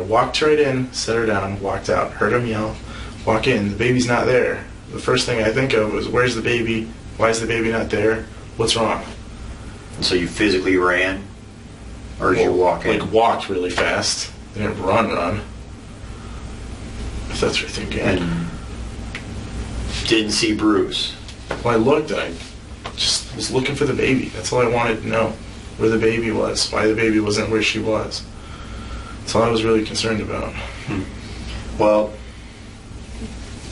walked right in, set her down, walked out, heard him yell, walk in, the baby's not there. The first thing I think of was, where's the baby? Why is the baby not there? What's wrong? So you physically ran? Or did you walk in? Like, walked really fast. Didn't run. If that's what you're thinking. And didn't see Bruce? Well, I looked and I just was looking for the baby. That's all I wanted to know. Where the baby was. Why the baby wasn't where she was. That's all I was really concerned about. Well,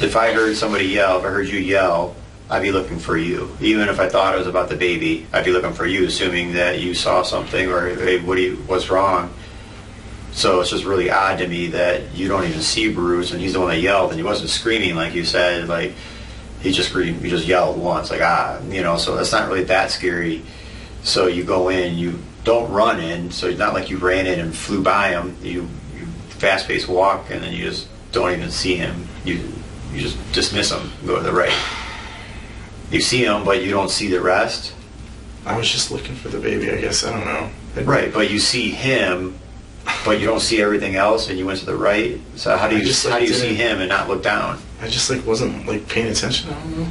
if I heard somebody yell, if I heard you yell, I'd be looking for you. Even if I thought it was about the baby, I'd be looking for you, assuming that you saw something or, hey, what's wrong? So it's just really odd to me that you don't even see Bruce and he's the one that yelled and he wasn't screaming like you said, like he just screamed, he just yelled once, like you know, so that's not really that scary. So you go in, you don't run in, so it's not like you ran in and flew by him. You fast-paced walk and then you just don't even see him. You just dismiss him, go to the right. You see him, but you don't see the rest? I was just looking for the baby, I guess. I don't know. Right, but you see him, but you don't see everything else, and you went to the right? So how do you see him and not look down? I just wasn't paying attention. I don't know.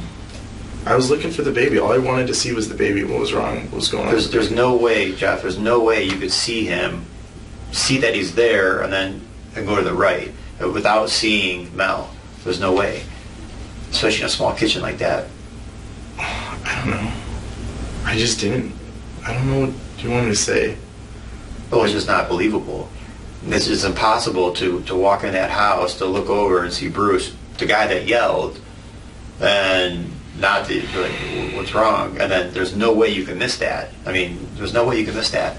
I was looking for the baby. All I wanted to see was the baby. What was wrong? What was going on? There's no way, Jeff, there's no way you could see him, see that he's there, and go to the right without seeing Mel. There's no way. Especially in a small kitchen like that. I don't know. I just didn't. I don't know what you want me to say. Oh, it's just not believable. It's impossible to walk in that house, to look over and see Bruce, the guy that yelled, and not to, like, what's wrong? And then there's no way you can miss that. I mean, there's no way you can miss that.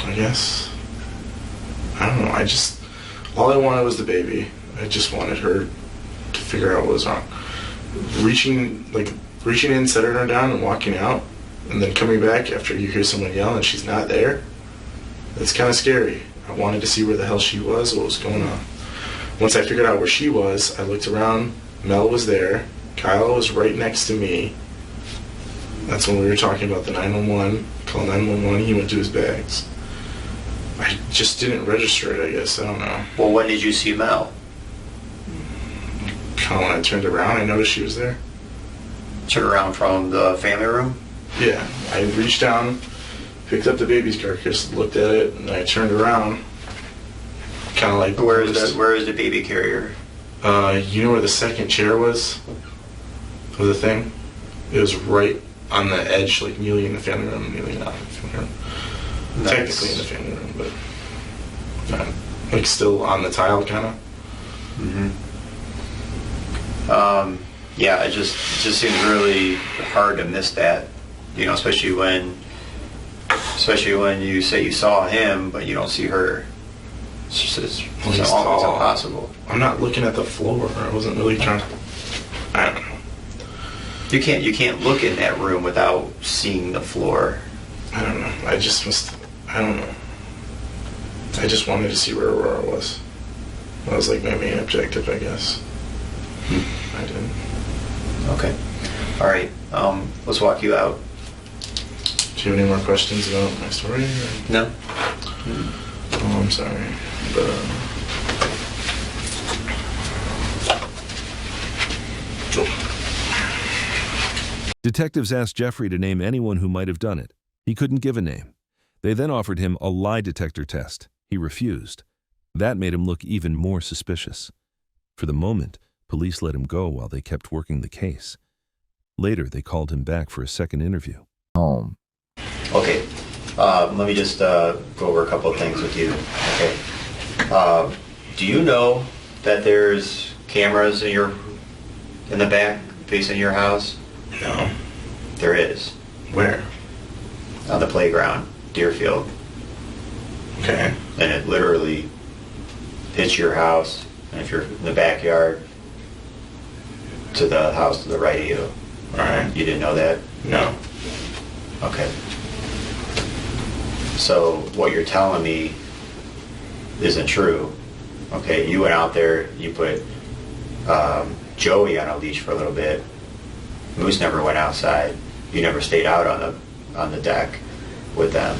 I guess. I don't know. All I wanted was the baby. I just wanted her to figure out what was wrong. Reaching in, setting her down, and walking out, and then coming back after you hear someone yell and she's not there. That's kind of scary. I wanted to see where the hell she was, what was going on. Once I figured out where she was, I looked around. Mel was there. Kyle was right next to me. That's when we were talking about the 911. Call 911. He went to his bags. I just didn't register it, I guess. I don't know. Well, when did you see Mel? Kind of when I turned around, I noticed she was there. Turned around from the family room? Yeah. I reached down, picked up the baby's carcass, looked at it, and I turned around. Kind of like... Where is the baby carrier? You know where the second chair was? Of the thing? It was right on the edge, like nearly in the family room, nearly not in the family room. Nice. Technically in the family room, but not, like still on the tile, kind of. Yeah, it just seems really hard to miss that, you know, especially when you say you saw him but you don't see her. It's almost impossible. I'm not looking at the floor. I wasn't really trying. I don't know. You can't look in that room without seeing the floor. I don't know. I don't know. I just wanted to see where Aurora was. That was like my main objective, I guess. I didn't. Okay. All right. Let's walk you out. Do you have any more questions about my story? Or? No. Oh, I'm sorry. But, Detectives asked Jeffrey to name anyone who might have done it. He couldn't give a name. They then offered him a lie detector test. He refused. That made him look even more suspicious. For the moment, police let him go while they kept working the case. Later, they called him back for a second interview. Home. Okay. Let me just go over a couple of things with you. Okay. Do you know that there's cameras in the back facing your house? no. There is. Where? On the playground, Deerfield. Okay. And it literally hits your house, and if you're in the backyard, to the house to the right of you. All right. You didn't know that? No. Okay. So what you're telling me isn't true. Okay, you went out there, you put Joey on a leash for a little bit. Moose never went outside. You never stayed out on the deck with them.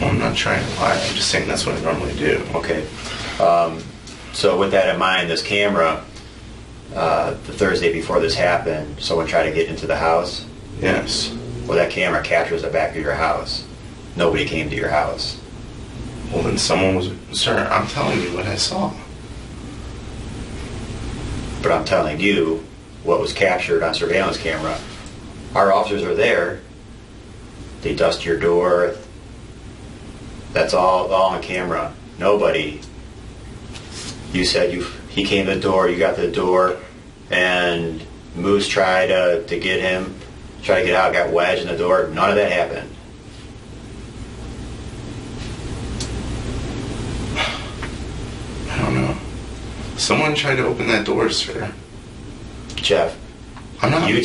Well, I'm not trying to lie. I'm just saying that's what I normally do. Okay. So with that in mind, this camera, the Thursday before this happened, someone tried to get into the house. Yes. Well, that camera captures the back of your house. Nobody came to your house. Well, then someone was... Sir, I'm telling you what I saw. But I'm telling you what was captured on surveillance camera. Our officers are there. They dust your door. That's all on camera. Nobody. You said he came to the door, you got to the door, and Moose tried to get him, tried to get out, got wedged in the door. None of that happened. I don't know. Someone tried to open that door, sir. Jeff, I'm not... you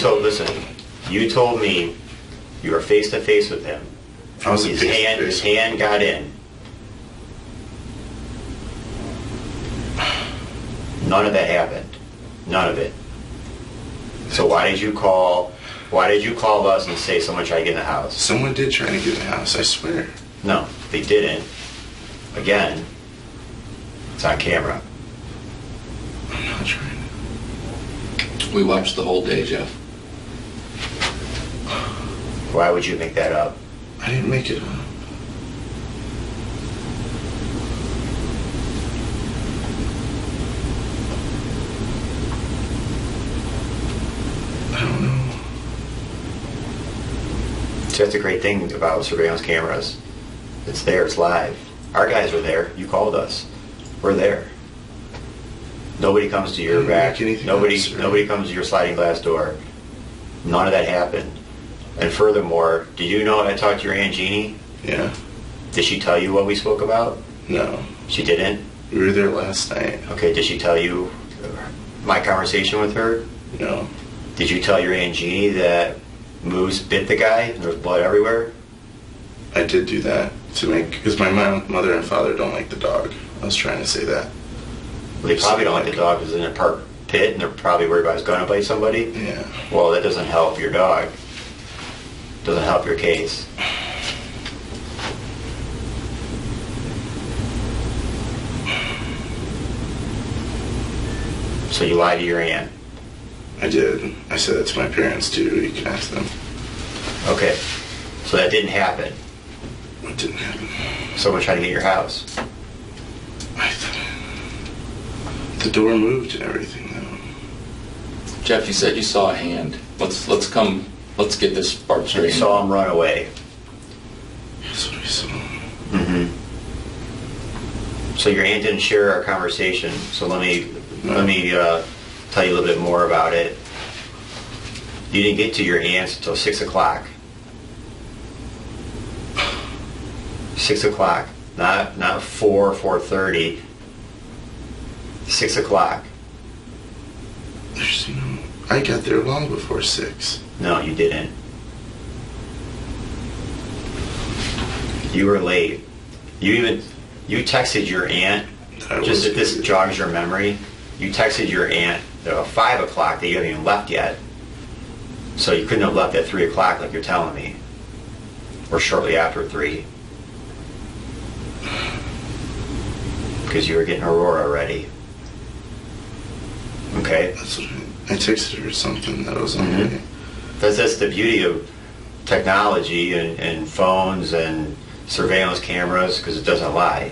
told me you were face to face with him. I was His hand got in. None of that happened. None of it. So why did you call us and say someone tried to get in the house? Someone did try to get in the house, I swear. No, they didn't. Again, it's on camera. I'm not trying to... We watched the whole day, Jeff. Why would you make that up? I didn't make it up. I don't know. So that's a great thing about surveillance cameras. It's there, it's live. Our guys are there. You called us. We're there. Nobody comes to your back. Nobody comes to your sliding glass door. None of that happened. And furthermore, did you know I talked to your Aunt Jeannie? Yeah. Did she tell you what we spoke about? No. She didn't? We were there last night. Okay, did she tell you my conversation with her? No. Did you tell your Aunt Jeannie that Moose bit the guy and there was blood everywhere? I did do that because my mother and father don't like the dog. I was trying to say that. Well, they probably don't like the dog because it's in a park pit and they're probably worried about it's going to bite somebody. Yeah. Well, that doesn't help your dog. Doesn't help your case. So you lied to your aunt? I did. I said that to my parents too. You can ask them. Okay. So that didn't happen? What didn't happen? Someone tried to get your house? I thought the door moved and everything though. Jeff, you said you saw a hand. Let's get this part straight. You saw him run away. That's what I saw. Mm-hmm. So your aunt didn't share our conversation. So let me tell you a little bit more about it. You didn't get to your aunt's until 6 o'clock. 6 o'clock, not 4:30. 6 o'clock. There's I got there long before 6. No, you didn't. You were late. You texted your aunt, just if this jogs your memory, you texted your aunt at 5 o'clock that you haven't even left yet. So you couldn't have left at 3 o'clock like you're telling me. Or shortly after 3. Because you were getting Aurora ready. Okay? That's what I texted her something that was on me. That's the beauty of technology and phones and surveillance cameras, because it doesn't lie.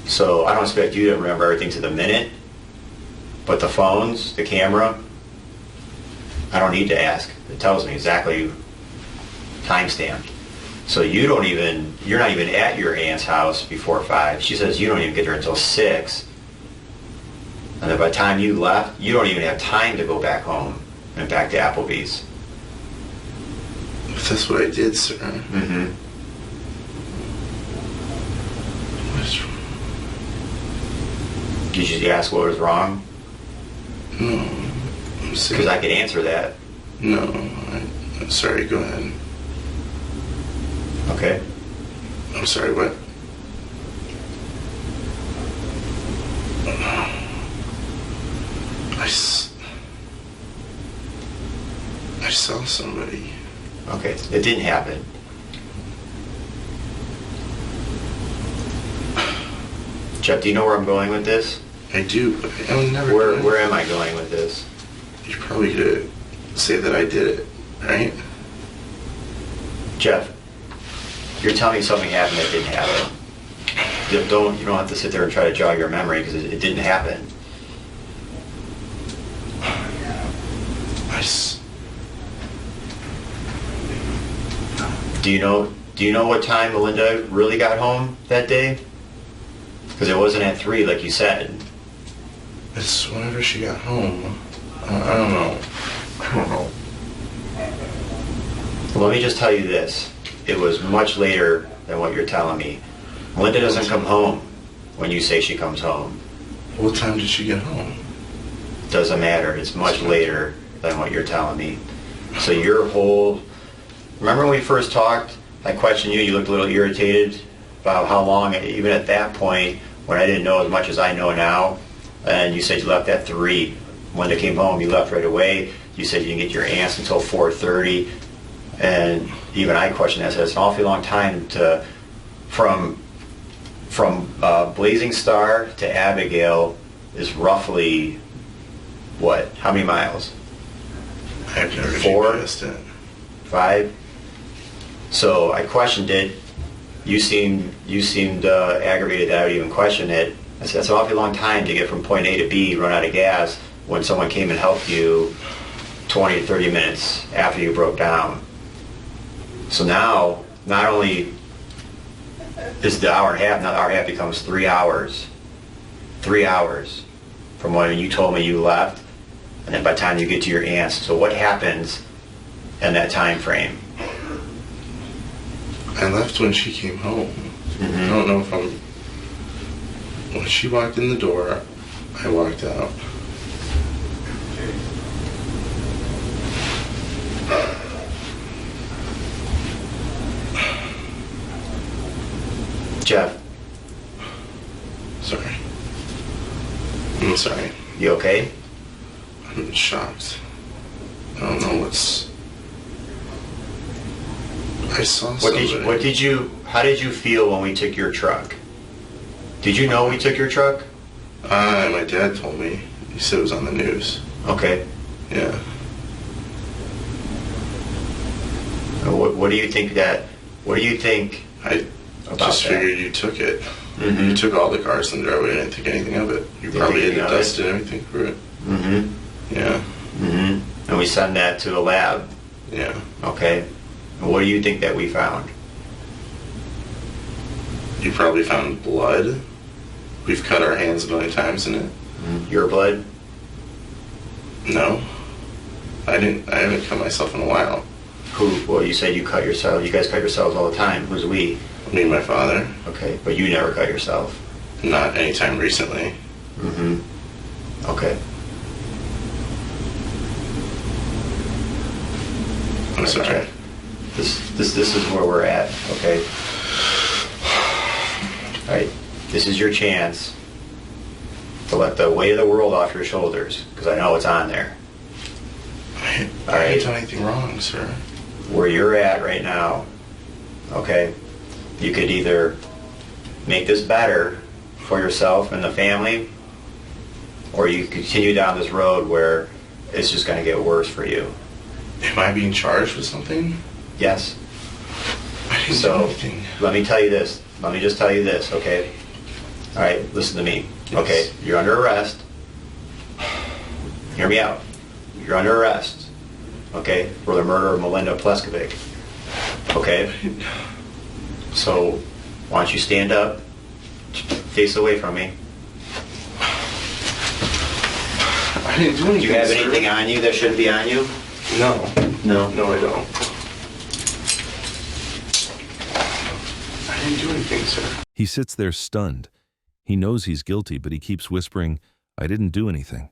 So I don't expect you to remember everything to the minute, but the phones, the camera, I don't need to ask. It tells me exactly timestamp. So you're not even at your aunt's house before 5. She says you don't even get there until 6. And then by the time you left, you don't even have time to go back home and back to Applebee's. But that's what I did, sir. Mm-hmm. What's wrong? Did you ask what was wrong? No. I'm saying... Because I could answer that. No. I'm sorry, go ahead. Okay. I'm sorry, what? I saw somebody. Okay. It didn't happen. Jeff, do you know where I'm going with this? I do, but I would never. Where am I going with this? You're probably gonna say that I did it, right? Jeff, you're telling me something happened that didn't happen. You don't have to sit there and try to jog your memory because it didn't happen. Do you know what time Melinda really got home that day? Because it wasn't at 3 like you said. It's whenever she got home. I don't know. Well, let me just tell you this. It was much later than what you're telling me. Melinda doesn't come home when you say she comes home. What time did she get home? Doesn't matter. It's much later than what you're telling me. So remember when we first talked, I questioned you, you looked a little irritated about how long, even at that point, when I didn't know as much as I know now, and you said you left at 3. When they came home, you left right away. You said you didn't get your aunt's until 4:30, and even I questioned that. I said it's an awfully long time from Blazing Star to Abigail is roughly what? How many miles? I've never 4? GPSed it. 5? So I questioned it. You seemed aggravated that I would even question it. I said, that's an awfully long time to get from point A to B, run out of gas, when someone came and helped you 20 to 30 minutes after you broke down. So now, not only is the hour and a half. Now the hour and a half becomes 3 hours. 3 hours from when you told me you left, and then by the time you get to your aunt's. So what happens in that time frame? I left when she came home. I don't know if I'm... When she walked in the door, I walked out. Jeff, Sorry. I'm sorry. you okay? I'm shocked. I don't know what's... I saw somebody. How did you feel when we took your truck? Did you know we took your truck? My dad told me. He said it was on the news. Okay. Yeah. What do you think I about just that? figured you took it. You took all the cars in the driveway. I didn't think anything of it. You probably think hit the anything of dust and everything through it. Yeah. And we send that to a lab. Yeah. Okay. And what do you think that we found? You probably found blood. We've cut our hands a million times in it. Your blood? No. I haven't cut myself in a while. Who? Well, you said you cut yourself. You guys cut yourselves all the time. Who's we? Me and my father. Okay. But you never cut yourself. Not anytime recently. Okay. I'm sorry. This is where we're at. Okay. All right. This is your chance to let the weight of the world off your shoulders, because I know it's on there. I haven't done anything wrong, sir. Where you're at right now, okay, you could either make this better for yourself and the family, or you continue down this road where it's just going to get worse for you. Am I being charged with something? Yes. I didn't do So, anything. let me tell you this. Let me just tell you this, okay? All right, listen to me. Yes. Okay, you're under arrest. Hear me out. You're under arrest, okay, for the murder of Melinda Pleskovic. Okay? So, why don't you stand up, face away from me. I didn't do anything, Do you have sir. anything on you that shouldn't be on you? No. No. No, I don't. I didn't do anything, sir. He sits there stunned. He knows he's guilty, but he keeps whispering, "I didn't do anything."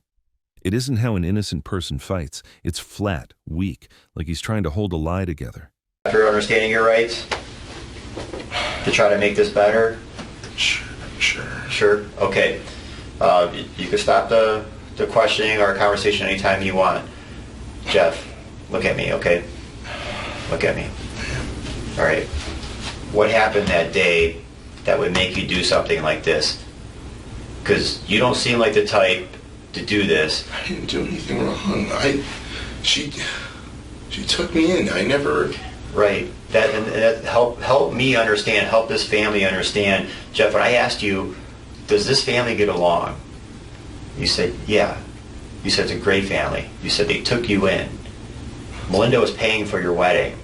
It isn't how an innocent person fights. It's flat, weak, like he's trying to hold a lie together. After understanding your rights, to try to make this better? Sure. Okay. You can stop the questioning or conversation anytime you want. Jeff, look at me, okay? Look at me. All right. What happened that day that would make you do something like this? Because you don't seem like the type to do this. I didn't do anything wrong. She took me in. I never... Right. That help me understand, help this family understand. Jeff, when I asked you, does this family get along? You said, yeah. You said it's a great family. You said they took you in. Melinda was paying for your wedding.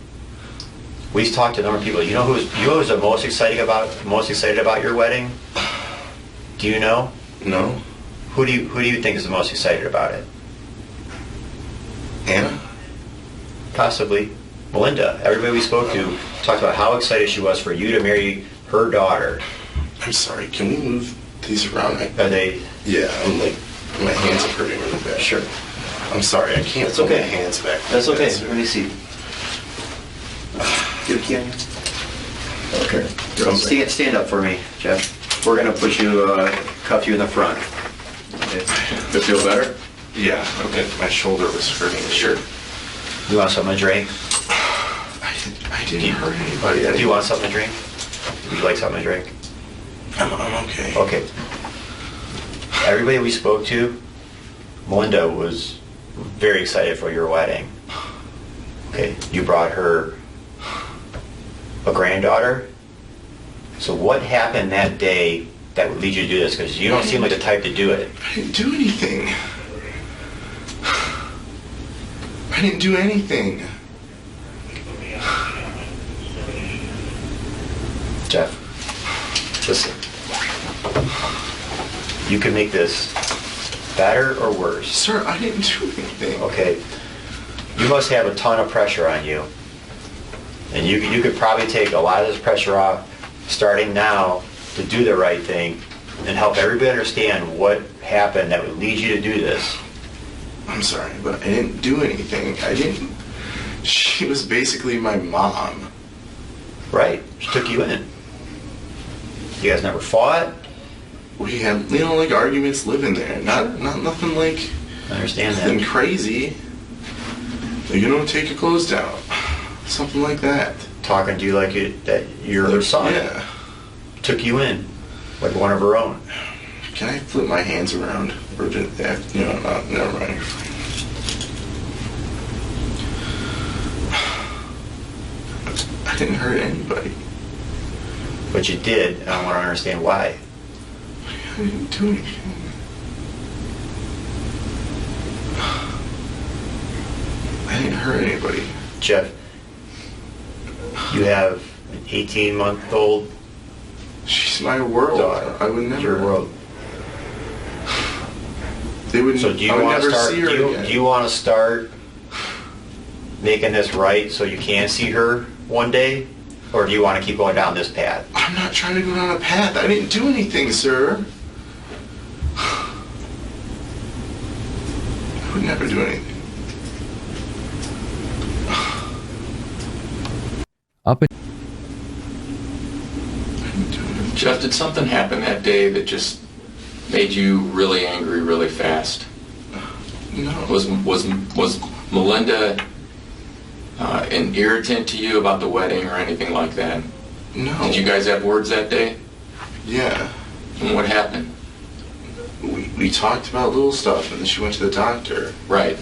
We've talked to a number of people. You know who's the most excited about your wedding? Do you know? No. Who do you think is the most excited about it? Anna? Possibly. Melinda. Everybody we spoke to talked about how excited she was for you to marry her daughter. I'm sorry. Can we move these around? Are they? Yeah, I'm like, my hands are hurting really bad. Sure. I'm sorry. I can't That's put okay. my hands back. That's like okay. that, sir. Let me see. Get a key on you. Okay. Stand up for me, Jeff. We're gonna put you, cuff you in the front. Okay. Does it feel better? Yeah. Okay. My shoulder was hurting. Sure. You want something to drink? I didn't hurt anybody. Do you want something to drink? Would you like something to drink? I'm okay. Okay. Everybody we spoke to, Melinda was very excited for your wedding. Okay. You brought her a granddaughter. So what happened that day that would lead you to do this? Because you don't seem like the type to do it. I didn't do anything. I didn't do anything. Jeff, Listen, you can make this better or worse. Sir, I didn't do anything. Okay, you must have a ton of pressure on you. And you could probably take a lot of this pressure off starting now to do the right thing and help everybody understand what happened that would lead you to do this. I'm sorry, but I didn't do anything. She was basically my mom. Right, she took you in. You guys never fought? We had, like arguments living there. Not nothing like, I understand nothing that. crazy. Like, take your clothes down. Something like that. Talking to you like that you're her son. Yeah. Took you in like one of her own. Can I flip my hands around? Or did that, never mind. I didn't hurt anybody. But you did, and I want to understand why. I didn't do anything. I didn't hurt anybody. Jeff, you have an 18-month-old She's my world. daughter. I would never. Your world. They would. So do you I would want to never start? see her again. Do you want to start making this right so you can see her one day, or do you want to keep going down this path? I'm not trying to go down a path. I didn't do anything, sir. I would never do anything. Up in Jeff, did something happen that day that just made you really angry really fast? No. Was Melinda an irritant to you about the wedding or anything like that? No. Did you guys have words that day? Yeah. And what happened? We talked about little stuff, and then she went to the doctor. Right.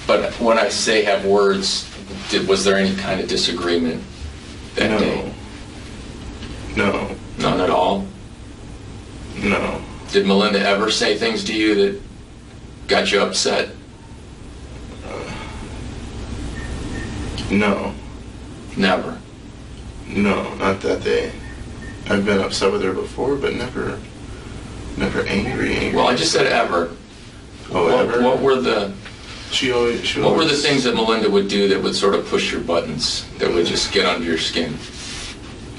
But when I say have words, was there any kind of disagreement that day? No. None at all? No. Did Melinda ever say things to you that got you upset? No. Never. No, not that day. I've been upset with her before, but never angry. Well, I just said ever. Ever? What were the What were the things that Melinda would do that would sort of push your buttons, that would just get under your skin?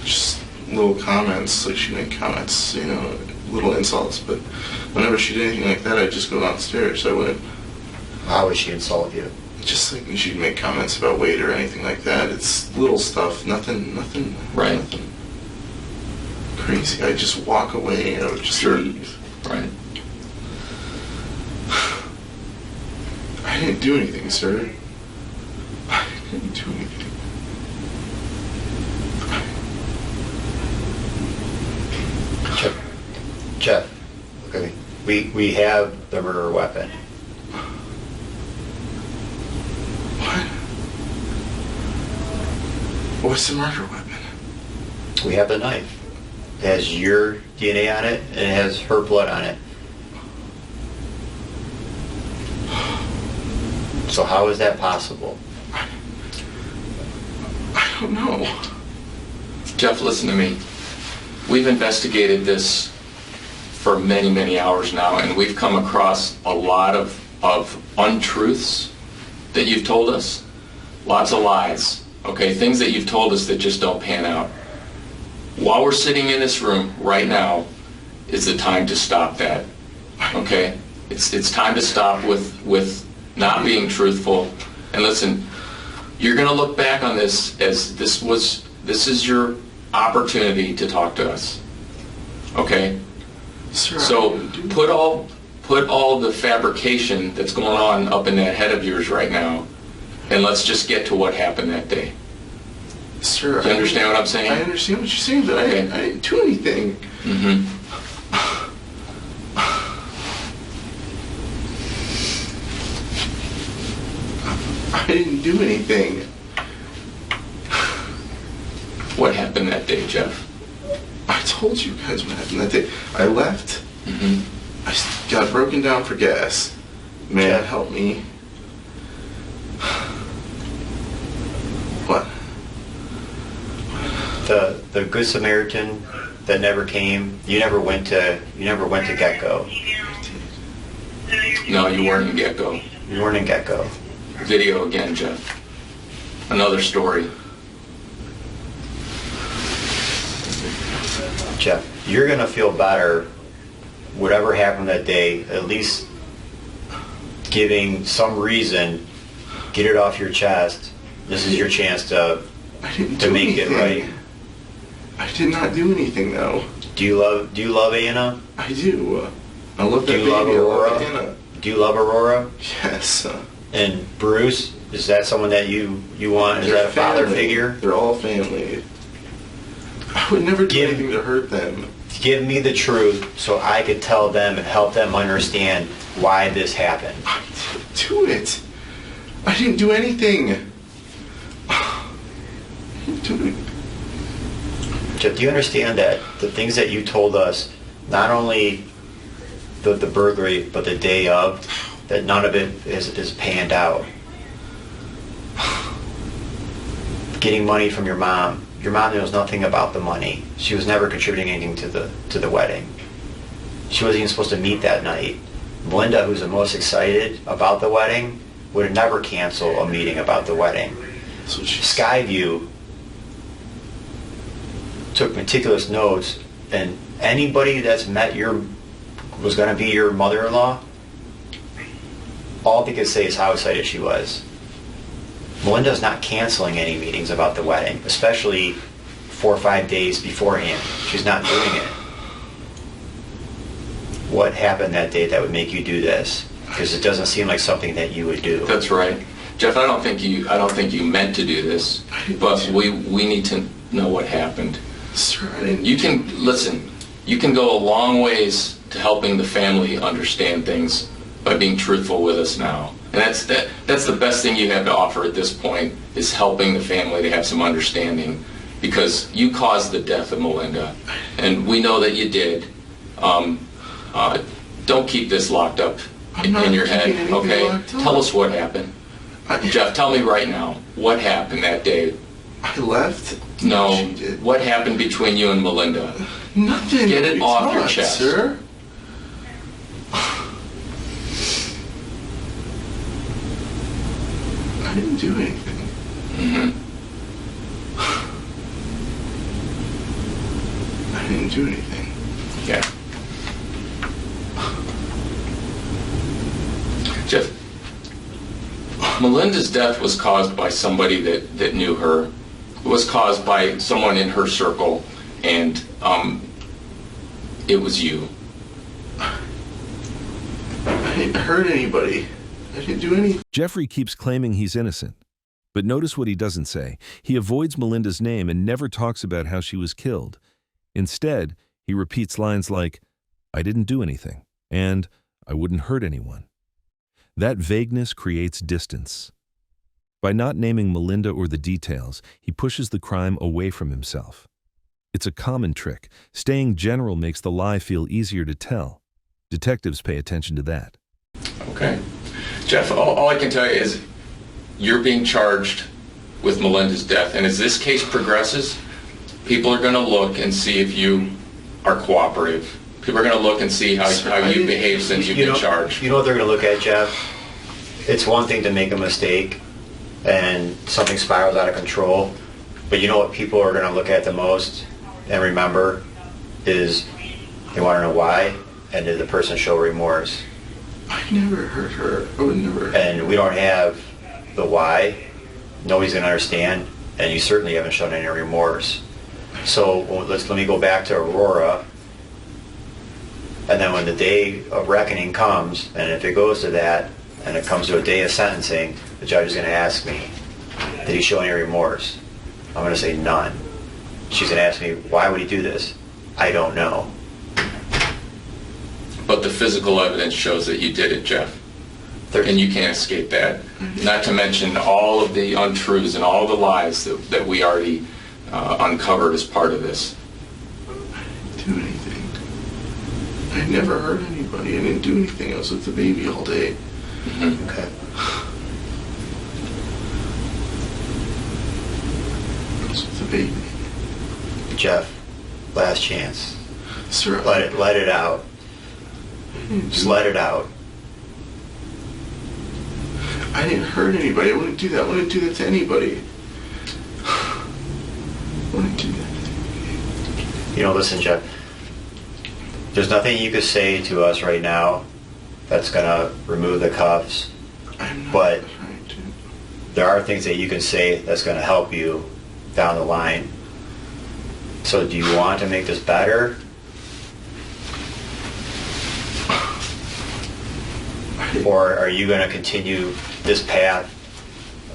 Just little comments, like she'd make comments, little insults, but whenever she did anything like that, I'd just go downstairs. I wouldn't. How would she insult you? Just like she'd make comments about weight or anything like that. It's little stuff, nothing Right. Nothing crazy. I'd just walk away and I would just Sure. leave. Right. I didn't do anything, sir. I didn't do anything. Jeff, okay, we have the murder weapon. What? What's the murder weapon? We have the knife. It has your DNA on it, and it has her blood on it. So how is that possible? I don't know. Jeff, listen to me. We've investigated this for many, many hours now, and we've come across a lot of untruths that you've told us. Lots of lies, okay? Things that you've told us that just don't pan out. While we're sitting in this room right now is the time to stop that, okay? It's time to stop with not being truthful. And listen, you're going to look back on this as this is your opportunity to talk to us, okay? Sir, So put all the fabrication that's going on up in that head of yours right now, and let's just get to what happened that day. Sir, Do you understand what I'm saying? I understand what you're saying, but Okay. I didn't do anything. Mm-hmm. I didn't do anything. What happened that day, Jeff? I told you guys what happened that day. I left. Mm-hmm. I got broken down for gas. Man, Yeah. help me. What? The Good Samaritan that never came? You never went to Get-Go. No, you weren't in Get-Go. You weren't in Get-Go. Video again, Jeff. Another story. Jeff, you're going to feel better, whatever happened that day, at least giving some reason, get it off your chest. This is your chance to make it right. I did not do anything, though. Do you love Anna? I do. I love that baby. Do you love Aurora? I love Anna. Do you love Aurora? Yes. And Bruce, is that someone that you want? Is that a father figure? They're all family. I would never do anything to hurt them. Give me the truth so I could tell them and help them understand why this happened. I didn't do it. I didn't do anything. I didn't do it. Jeff, do you understand that the things that you told us, not only the burglary, but the day of, that none of it is panned out? Getting money from your mom. Your mom knows nothing about the money. She was never contributing anything to the wedding. She wasn't even supposed to meet that night. Melinda, who's the most excited about the wedding, would never cancel a meeting about the wedding. Skyview took meticulous notes, and anybody that's met was going to be your mother-in-law, all they could say is how excited she was. Melinda's not canceling any meetings about the wedding, especially 4 or 5 days beforehand. She's not doing it. What happened that day that would make you do this? Because it doesn't seem like something that you would do. That's right, Jeff. I don't think you meant to do this, but we need to know what happened. You can listen. You can go a long ways to helping the family understand things by being truthful with us now. And that's the best thing you have to offer at this point, is helping the family to have some understanding, because you caused the death of Melinda, and we know that you did. Don't keep this locked up in your head, okay? Tell us what happened. Jeff, tell me right now, what happened that day? I left? No. She did. What happened between you and Melinda? Nothing. Get it off your chest. Sir? I didn't do anything. Mm-hmm. I didn't do anything. Yeah. Jeff, Melinda's death was caused by somebody that knew her. It was caused by someone in her circle, and it was you. I didn't hurt anybody. I didn't do anything. Jeffrey keeps claiming he's innocent. But notice what he doesn't say. He avoids Melinda's name and never talks about how she was killed. Instead, he repeats lines like, "I didn't do anything," and "I wouldn't hurt anyone." That vagueness creates distance. By not naming Melinda or the details, he pushes the crime away from himself. It's a common trick. Staying general makes the lie feel easier to tell. Detectives pay attention to that. Okay. Jeff, all I can tell you is you're being charged with Melinda's death, and as this case progresses, people are going to look and see if you are cooperative. People are going to look and see how you behave since you've been charged. You know what they're going to look at, Jeff? It's one thing to make a mistake and something spirals out of control, but you know what people are going to look at the most and remember is they want to know why, and did the person show remorse? I never hurt her. I would never. And we don't have the why. Nobody's going to understand, and you certainly haven't shown any remorse. So let me go back to Aurora. And then when the day of reckoning comes, and if it goes to that, and it comes to a day of sentencing, the judge is going to ask me, did he show any remorse? I'm going to say none. She's going to ask me, why would he do this? I don't know. But the physical evidence shows that you did it, Jeff. And you can't escape that. Not to mention all of the untruths and all the lies that we already uncovered as part of this. I didn't do anything. I never hurt anybody. I didn't do anything. I was with the baby all day. Mm-hmm. Okay. I was with the baby. Jeff, Last chance. Sir, Let it out. Just let it out. I didn't hurt anybody. I wouldn't do that. I wouldn't do that to anybody. I wouldn't do that. Listen, Jeff. There's nothing you could say to us right now that's going to remove the cuffs. I'm not But trying to. there are things that you can say that's going to help you down the line. So do you want to make this better? Or are you going to continue this path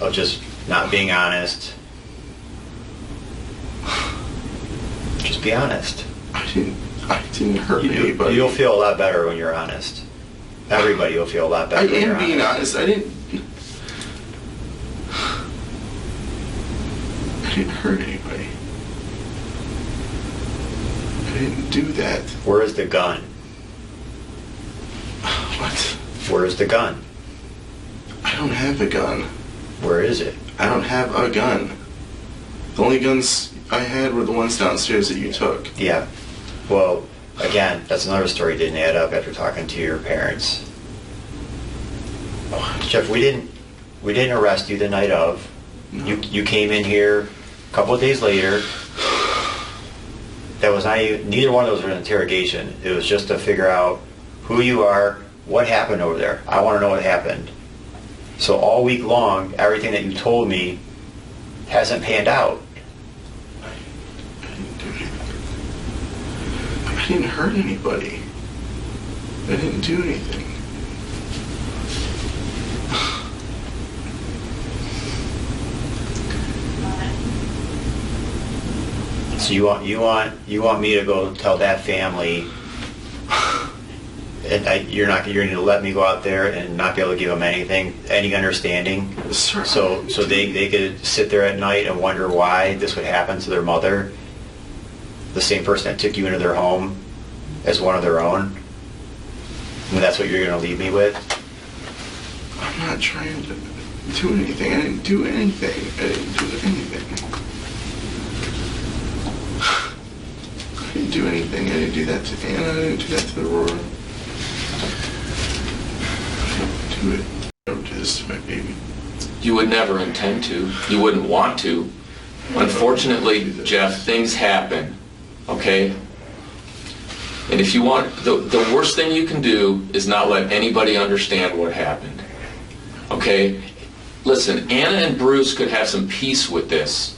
of just not being honest? Just be honest. I didn't hurt anybody. You'll feel a lot better when you're honest. Everybody will feel a lot better I when you're am being honest. honest. I didn't hurt anybody. I didn't do that. Where's the gun? What? Where's the gun? I don't have a gun. Where is it? I don't have a gun. The only guns I had were the ones downstairs that you took. Yeah. Well, again, that's another story. Didn't add up after talking to your parents. Jeff, we didn't arrest you the night of. No. You came in here a couple of days later. That was not even, neither one of those were an interrogation. It was just to figure out who you are, what happened over there. I want to know what happened. So all week long, everything that you told me hasn't panned out. I didn't do anything. I didn't hurt anybody. I didn't do anything. So you want me to go tell that family, and you're going to let me go out there and not be able to give them any understanding? Sir, So they could sit there at night and wonder why this would happen to their mother, the same person that took you into their home as one of their own? And that's what you're going to leave me with? I'm not trying to do anything. I didn't do anything. I didn't do anything. I didn't do anything. I didn't do that to Anna. I didn't do that to Aurora. I didn't do it. I would do this to my baby. You would never intend to. You wouldn't want to. Unfortunately, Jeff, things happen. Okay? And if you want, the worst thing you can do is not let anybody understand what happened. Okay? Listen, Anna and Bruce could have some peace with this,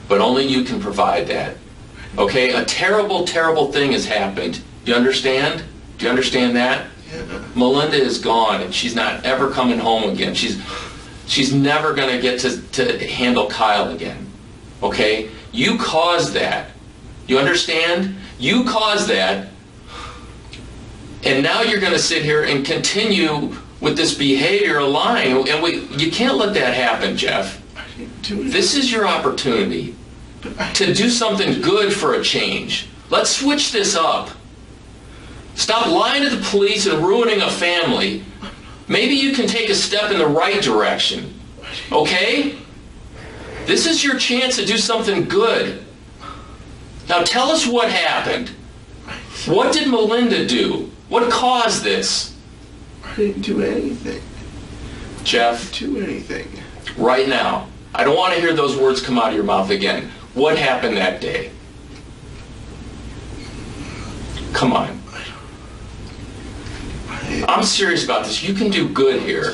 but only you can provide that. Okay? A terrible, terrible thing has happened. Do you understand? Do you understand that? Yeah. Melinda is gone, and she's not ever coming home again. She's never going to get to handle Kyle again. Okay? You caused that. You understand? You caused that. And now you're going to sit here and continue with this behavior line. And you can't let that happen, Jeff. I didn't do anything. This is your opportunity to do something good for a change. Let's switch this up. Stop lying to the police and ruining a family. Maybe you can take a step in the right direction. Okay? This is your chance to do something good. Now tell us what happened. What did Melinda do? What caused this? I didn't do anything. Jeff, I didn't do anything. right now, I don't want to hear those words come out of your mouth again. What happened that day? Come on. I'm serious about this. You can do good here.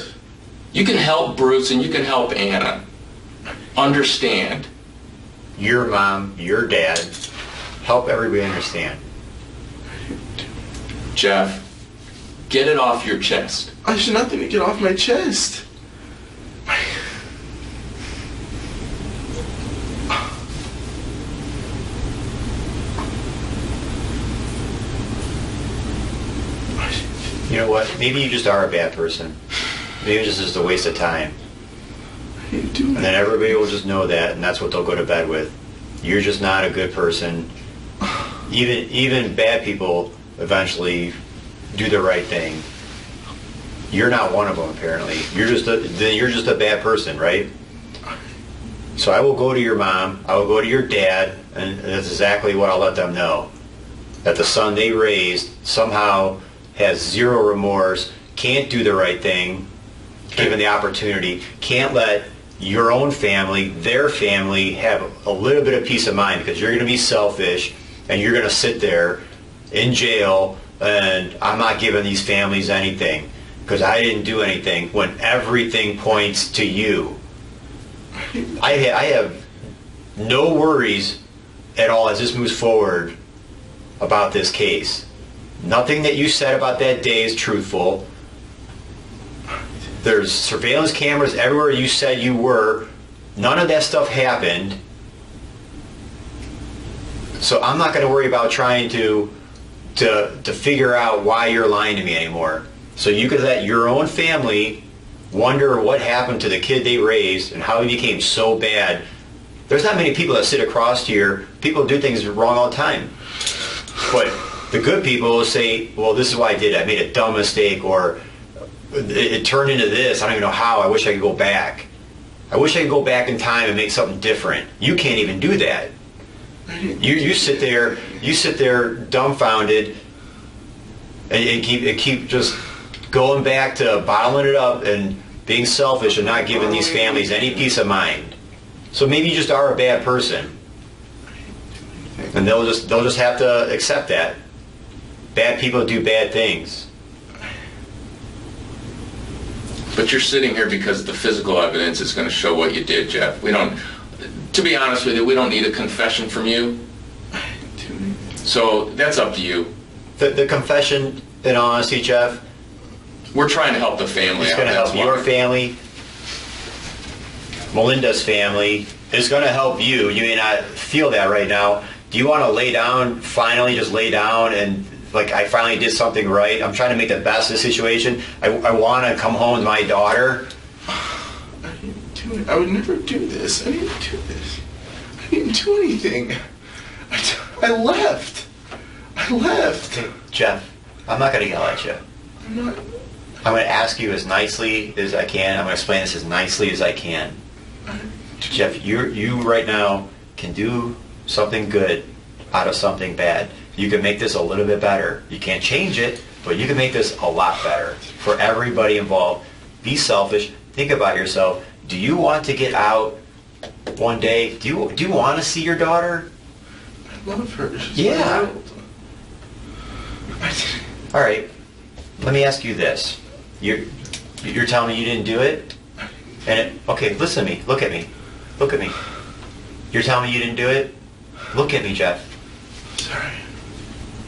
You can help Bruce and you can help Anna. Understand. Your mom, your dad, help everybody understand. Jeff, get it off your chest. There's nothing to get off my chest. You know what? Maybe you just are a bad person. Maybe this is just a waste of time. I didn't do And then anything. everybody will just know that, and that's what they'll go to bed with. You're just not a good person. Even bad people eventually do the right thing. You're not one of them, apparently. You're just a bad person, right? So I will go to your mom, I will go to your dad, and that's exactly what I'll let them know. That the son they raised somehow has zero remorse, can't do the right thing, given the opportunity, can't let your own family, their family, have a little bit of peace of mind, because you're going to be selfish and you're going to sit there in jail and I'm not giving these families anything because I didn't do anything, when everything points to you. I have no worries at all as this moves forward about this case. Nothing that you said about that day is truthful. There's surveillance cameras everywhere you said you were. None of that stuff happened. So I'm not going to worry about trying to figure out why you're lying to me anymore. So you could let your own family wonder what happened to the kid they raised and how he became so bad. There's not many people that sit across here. People do things wrong all the time. But the good people will say, well, this is why I did it. I made a dumb mistake, or it turned into this. I don't even know how. I wish I could go back. I wish I could go back in time and make something different. You can't even do that. You sit there dumbfounded and keep just going back to bottling it up and being selfish and not giving these families any peace of mind. So maybe you just are a bad person. And they'll just have to accept that. Bad people do bad things. But you're sitting here because the physical evidence is going to show what you did, Jeff. To be honest with you, we don't need a confession from you. So that's up to you. The confession, in all honesty, Jeff, we're trying to help the family out. It's going to help your family. Melinda's family is going to help you. You may not feel that right now. Do you want to lay down, finally just lay down and, like, I finally did something right? I'm trying to make the best of the situation. I want to come home with my daughter. I didn't do it. I would never do this. I didn't do this. I didn't do anything. I left. I left. Hey, Jeff, I'm not going to yell at you. I'm not. I'm going to ask you as nicely as I can. I'm going to explain this as nicely as I can. Jeff, you right now can do something good out of something bad. You can make this a little bit better. You can't change it, but you can make this a lot better for everybody involved. Be selfish. Think about yourself. Do you want to get out one day? Do you want to see your daughter? I love her. She's Yeah. All right. Let me ask you this. You're telling me you didn't do it? Okay, listen to me. Look at me. Look at me. You're telling me you didn't do it? Look at me, Jeff. Sorry.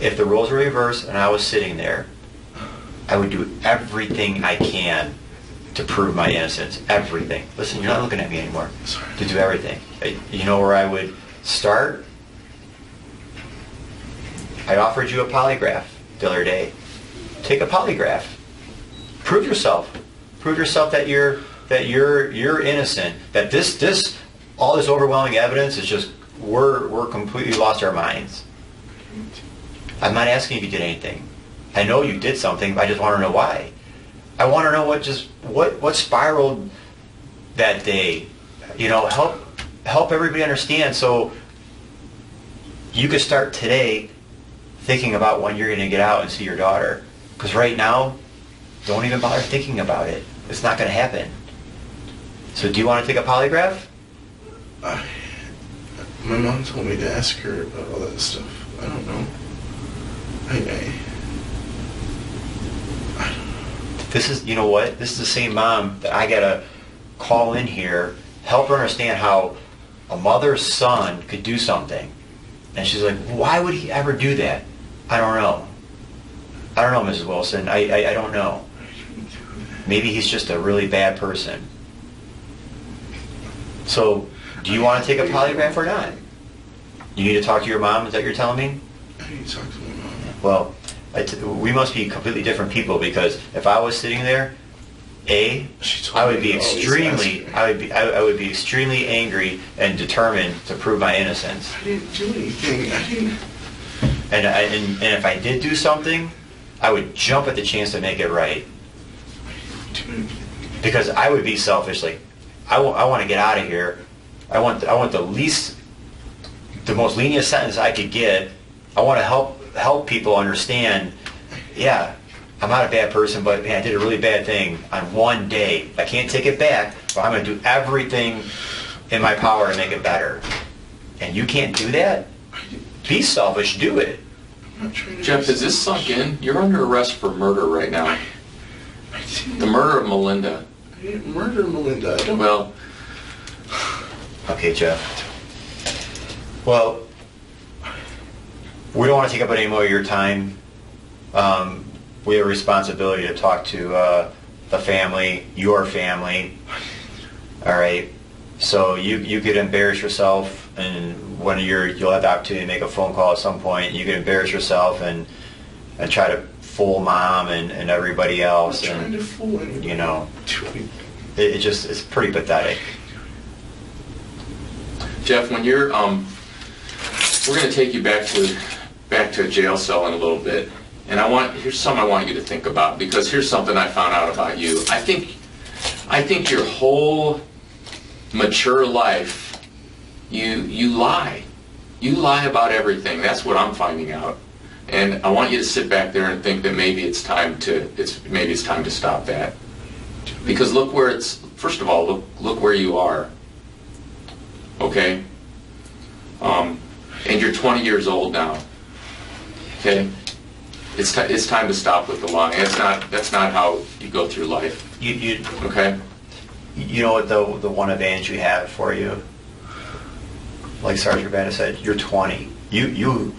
If the roles were reversed and I was sitting there, I would do everything I can to prove my innocence. Everything. Listen, you're not looking at me anymore. Sorry. To do everything. You know where I would start? I offered you a polygraph the other day. Take a polygraph. Prove yourself. Prove yourself that you're innocent. That this all this overwhelming evidence is just we're completely lost our minds. I'm not asking if you did anything. I know you did something, but I just want to know why. I want to know what spiraled that day. Help everybody understand so you could start today thinking about when you're going to get out and see your daughter. Because right now, don't even bother thinking about it. It's not going to happen. So do you want to take a polygraph? My mom told me to ask her about all that stuff. I don't know. I don't know. This is, you know what? This is the same mom that I got to call in here, help her understand how a mother's son could do something. And she's like, why would he ever do that? I don't know. I don't know, Mrs. Wilson. I don't know. Maybe he's just a really bad person. So, do you want to take a polygraph or not? You need to talk to your mom, is that what you're telling me? I need to talk to my mom. Well, we must be completely different people, because if I was sitting there, I would be extremely angry and determined to prove my innocence. I didn't do anything. I didn't. And if I did do something, I would jump at the chance to make it right. I didn't do anything. Because I would be selfish. Like, I want to get out of here, I want the most lenient sentence I could get. I want to help people understand, yeah, I'm not a bad person, but man, I did a really bad thing on one day. I can't take it back, but I'm going to do everything in my power to make it better. And you can't do that? Be selfish, do it. Jeff, has this sunk in? You're under arrest for murder right now. The murder of Melinda. I didn't murder Melinda. I don't... Well... Okay, Jeff. Well, we don't want to take up any more of your time. We have a responsibility to talk to the family, your family. All right. So you could embarrass yourself, and you'll have the opportunity to make a phone call at some point. You could embarrass yourself and try to fool mom and everybody else. I'm trying to fool anybody. You know, it's pretty pathetic. Jeff, when you're we're going to take you back to a jail cell in a little bit, and here's something I want you to think about, because here's something I found out about you. I think your whole mature life, you lie about everything. That's what I'm finding out, and I want you to sit back there and think that maybe it's time to stop that, because look where first of all, look where you are. Okay, and you're 20 years old now. Okay, it's time to stop with the lying. That's not how you go through life. Okay. You know what the one advantage you have for you? Like Sergeant Urbana said, you're 20. You're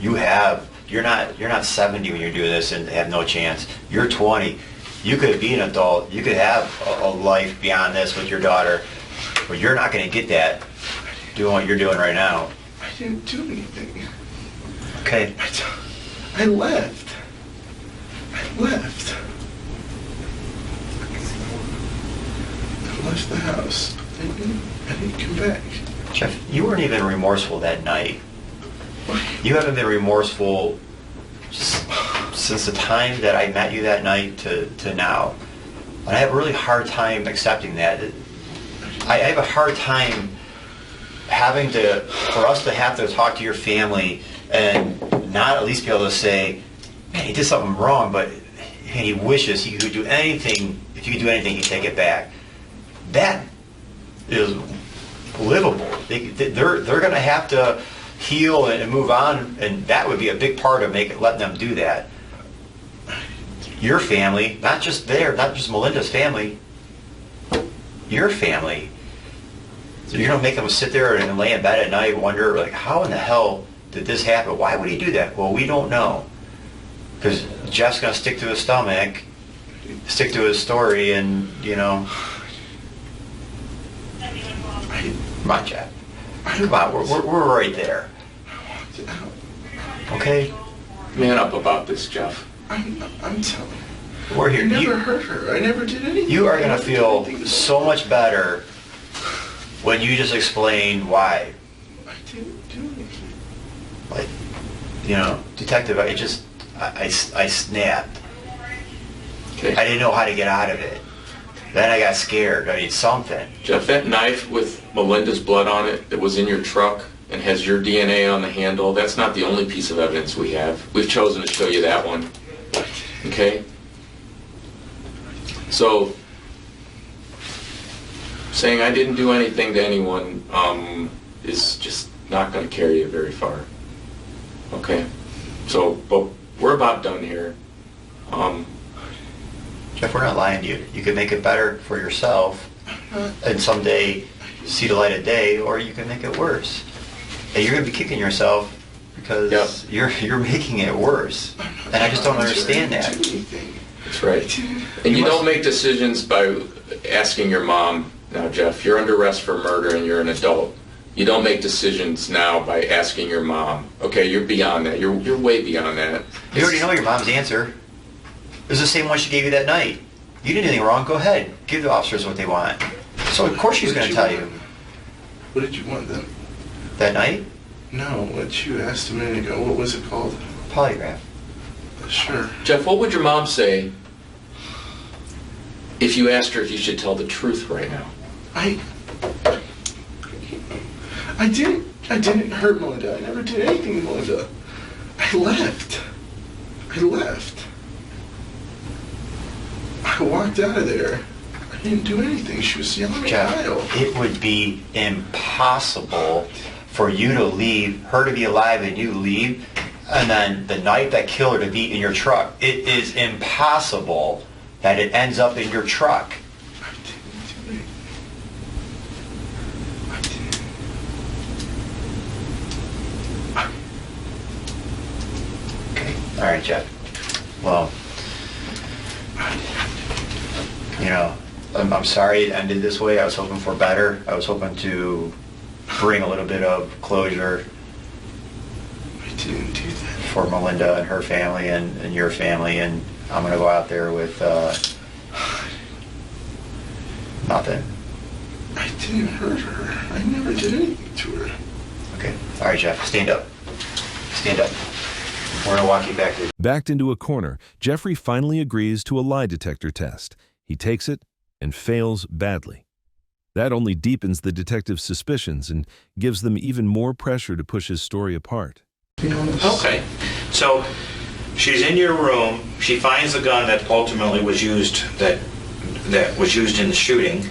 not 70 when you're doing this and have no chance. You're 20. You could be an adult. You could have a life beyond this with your daughter, but you're not going to get that doing what you're doing right now. I didn't do anything. Okay. I left. I left the house. I didn't come back. Jeff, you weren't even remorseful that night. You haven't been remorseful since the time that I met you that night to now. And I have a really hard time accepting that. I have a hard time for us to have to talk to your family and not at least be able to say, man, he did something wrong, but man, he wishes he could do anything. If you could do anything, he'd take it back. That is livable. They're going to have to heal and move on, and that would be a big part of letting them do that. Your family, not just Melinda's family, your family. So you're going to make them sit there and lay in bed at night and wonder, like, how in the hell did this happen? Why would he do that? Well, we don't know. Because Jeff's going to stick to his stomach, stick to his story, and, you know. Come on, Jeff. Come on, we're right there. Okay? Man up about this, Jeff. I'm telling you. We're here. I never hurt her. I never did anything. You are going to feel so much better when you just explain why. I didn't do anything. Like, you know, detective, I snapped. Okay. I didn't know how to get out of it. Then I got scared. I need something. Jeff, that knife with Melinda's blood on it that was in your truck and has your DNA on the handle, that's not the only piece of evidence we have. We've chosen to show you that one. Okay? So, saying I didn't do anything to anyone is just not going to carry you very far. Okay? So, but we're about done here. Jeff, we're not lying to you. You can make it better for yourself and someday see the light of day, or you can make it worse. And you're going to be kicking yourself because you're making it worse. And I just don't understand that. That's right. And you don't make decisions by asking your mom. Now, Jeff, you're under arrest for murder and you're an adult. You don't make decisions now by asking your mom. Okay, you're beyond that. You're way beyond that. You already know your mom's answer. It was the same one she gave you that night. You didn't do anything wrong. Go ahead. Give the officers what they want. So of course she's going to tell you. What did you want then? That night? No, what you asked a minute ago. What was it called? Polygraph. Sure. Jeff, what would your mom say if you asked her if you should tell the truth right now? I didn't hurt Melinda. I never did anything to Melinda. I left. I walked out of there. I didn't do anything. She was yelling at Kyle. It would be impossible for you to leave, her to be alive and you leave, and then the knife that killed her to be in your truck. It is impossible that it ends up in your truck. I didn't do it. I didn't. Okay. All right, Jeff. Well, you know, I'm sorry it ended this way. I was hoping for better. I was hoping to bring a little bit of closure I didn't do that. for Melinda and her family and your family, and I'm going to go out there with nothing. I didn't hurt her. I never did anything to her. Okay. All right, Jeff. Stand up. Stand up. We're going to walk you back to... Backed into a corner, Jeffrey finally agrees to a lie detector test. He takes it and fails badly. That only deepens the detective's suspicions and gives them even more pressure to push his story apart. Okay, so she's in your room. She finds the gun that ultimately was used that was used in the shooting.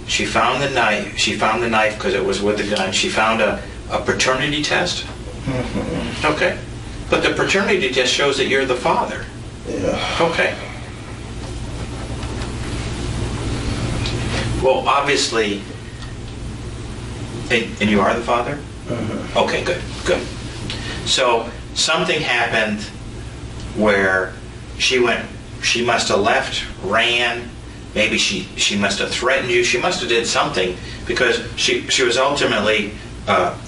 She found the knife. She found the knife because it was with the gun. She found a paternity test. Mm-hmm. Okay, but the paternity test shows that you're the father. Yeah. Okay. Well, obviously, and you are the father? Mm-hmm. Okay, good. So something happened where she must have left, ran, maybe she must have threatened you, she must have did something because she was ultimately,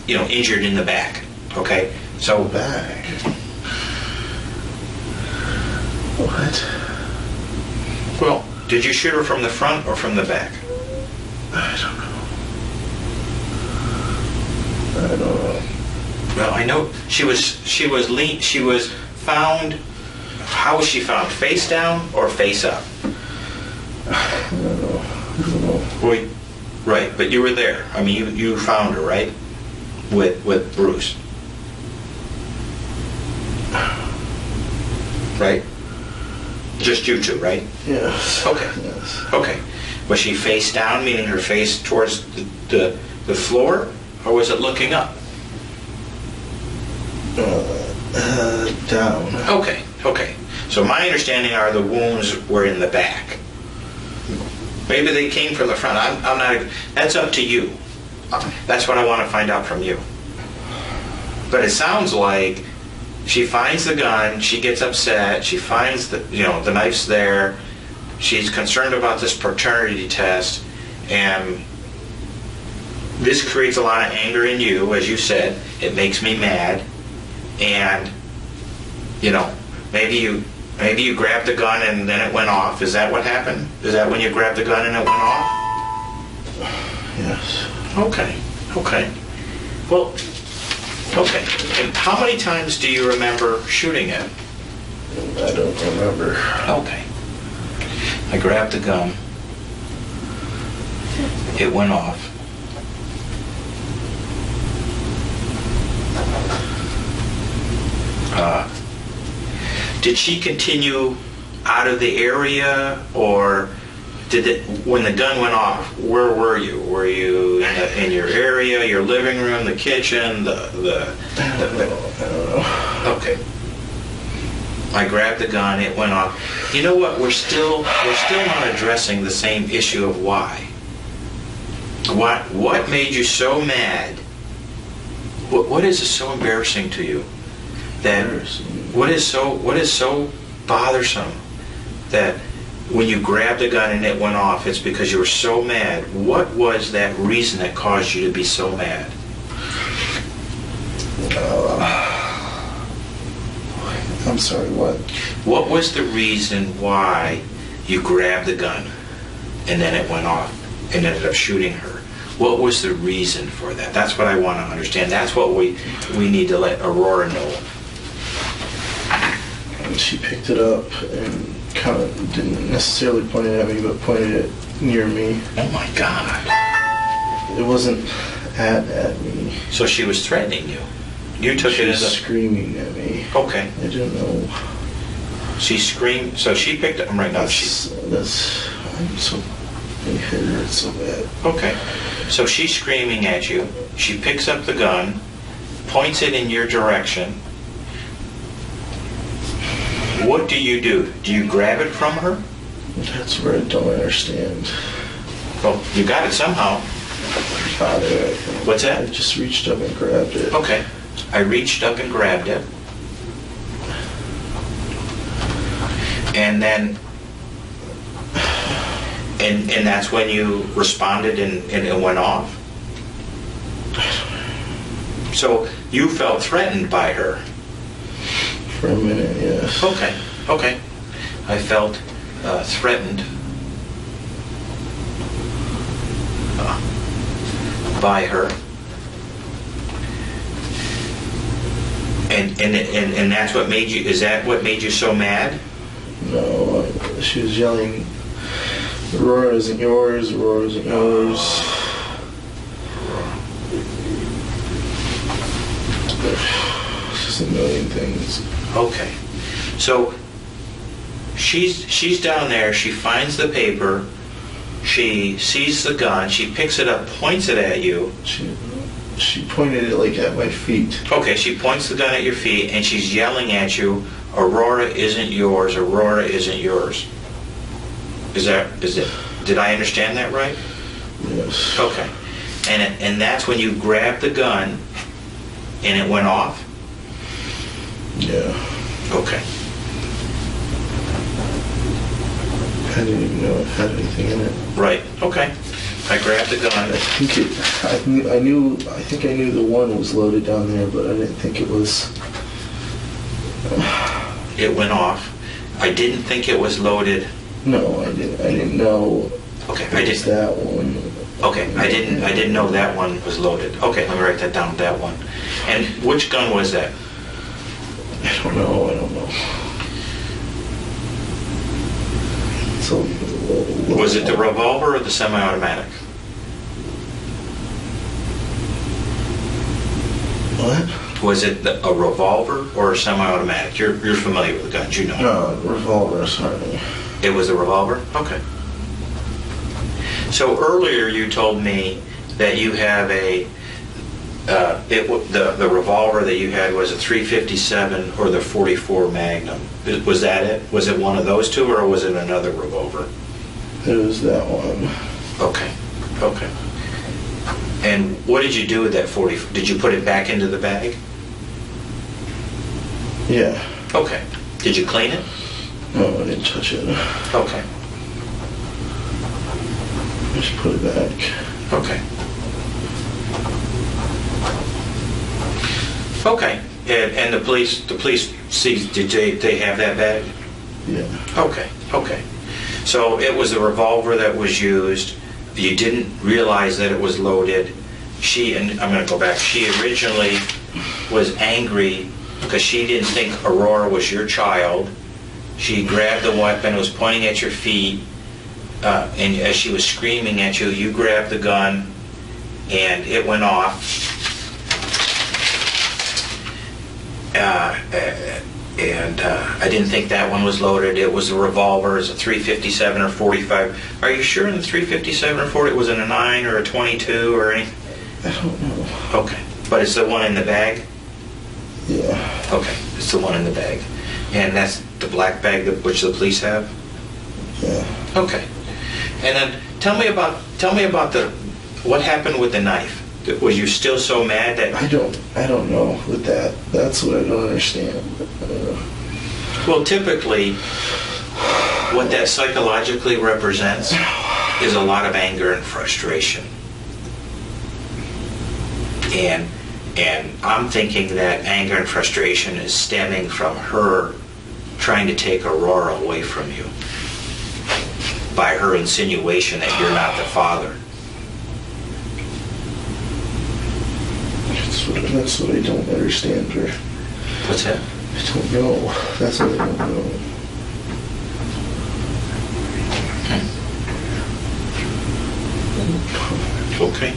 injured in the back, okay? So Back. What? Well, did you shoot her from the front or from the back? I don't know. Well, I know she was found. How was she found? Face down or face up? I don't know. Wait, right, but you were there. I mean, you found her, right? With Bruce, right? Just you two, right? Yes. Okay. Yes. Okay. Was she face down, meaning her face towards the floor, or was it looking up? Down. Okay. So my understanding are the wounds were in the back. Maybe they came from the front. I'm not. That's up to you. That's what I want to find out from you. But it sounds like she finds the gun. She gets upset. She finds the knife's there. She's concerned about this paternity test, and this creates a lot of anger in you, as you said. It makes me mad, and maybe you grabbed the gun and then it went off. Is that what happened? Is that when you grabbed the gun and it went off? Yes. Okay. Well, okay. And how many times do you remember shooting it? I don't remember. Okay. I grabbed the gun. It went off. Did she continue out of the area, or when the gun went off, where were you? Were you in your area, your living room, the kitchen, I don't know. Okay. I grabbed the gun, it went off. You know what? We're still not addressing the same issue of why. What made you so mad? What is so embarrassing to you? What is so bothersome that when you grabbed a gun and it went off, it's because you were so mad? What was that reason that caused you to be so mad? I'm sorry, what? What was the reason why you grabbed the gun and then it went off and ended up shooting her? What was the reason for that? That's what I want to understand. That's what we need to let Aurora know. And she picked it up and kind of didn't necessarily point it at me, but pointed it near me. Oh my God. It wasn't at me. So she was threatening you. You took it as a... screaming at me. Okay. I don't know. She screamed, so she picked up... Right now, I'm so... My head hurts so bad. Okay. So she's screaming at you. She picks up the gun, points it in your direction. What do? Do you grab it from her? That's where I don't understand. Well, you got it somehow. Got it. What's that? I just reached up and grabbed it. Okay. I reached up and grabbed it. And then... And that's when you responded and it went off? So you felt threatened by her? For a minute, yes. Okay. I felt threatened by her. And that's what made you... Is that what made you so mad? No, she was yelling... Aurora isn't yours, Aurora isn't yours. Just a million things. Okay. So she's down there, she finds the paper, she sees the gun, she picks it up, points it at you. She pointed it like at my feet. Okay, she points the gun at your feet and she's yelling at you, Aurora isn't yours, Aurora isn't yours. Is it? Did I understand that right? Yes. Okay. And that's when you grabbed the gun and it went off? Yeah. Okay. I didn't even know it had anything in it. Right. Okay. I grabbed the gun. I think I knew the one was loaded down there, but I didn't think it was. It went off. I didn't think it was loaded. No, I didn't know. Okay, it was that one. Okay, I didn't know that one was loaded. Okay, let me write that down. That one. And which gun was that? I don't know. So, was it the revolver or the semi-automatic? What? Was it a revolver or a semi-automatic? You're familiar with the guns, you know. No, revolver, sorry. It was a revolver? Okay. So earlier you told me that you have the revolver that you had was a .357 or the .44 Magnum. Was that it? Was it one of those two or was it another revolver? It was that one. Okay. And what did you do with that 40? Did you put it back into the bag? Yeah. Okay. Did you clean it? No, I didn't touch it. Okay. Just put it back. Okay. Okay. And the police see, did they have that bag? Yeah. Okay. So it was a revolver that was used. You didn't realize that it was loaded. And I'm going to go back. She originally was angry because she didn't think Aurora was your child. She grabbed the weapon, was pointing at your feet, and as she was screaming at you, you grabbed the gun, and it went off. I didn't think that one was loaded. It was a revolver. It's a .357 or .45. Are you sure in the .357 or .40 it was in a 9 or a .22 or anything? I don't know. Okay, but it's the one in the bag? Yeah. Okay, it's the one in the bag. And that's the black bag which the police have? Yeah. Okay. And then tell me about what happened with the knife. Was you still so mad that... I don't know with that. That's what I don't understand. Well, typically, what that psychologically represents is a lot of anger and frustration. And I'm thinking that anger and frustration is stemming from her trying to take Aurora away from you by her insinuation that you're not the father. That's what I don't understand her. What's that? I don't know. That's what I don't know. Okay.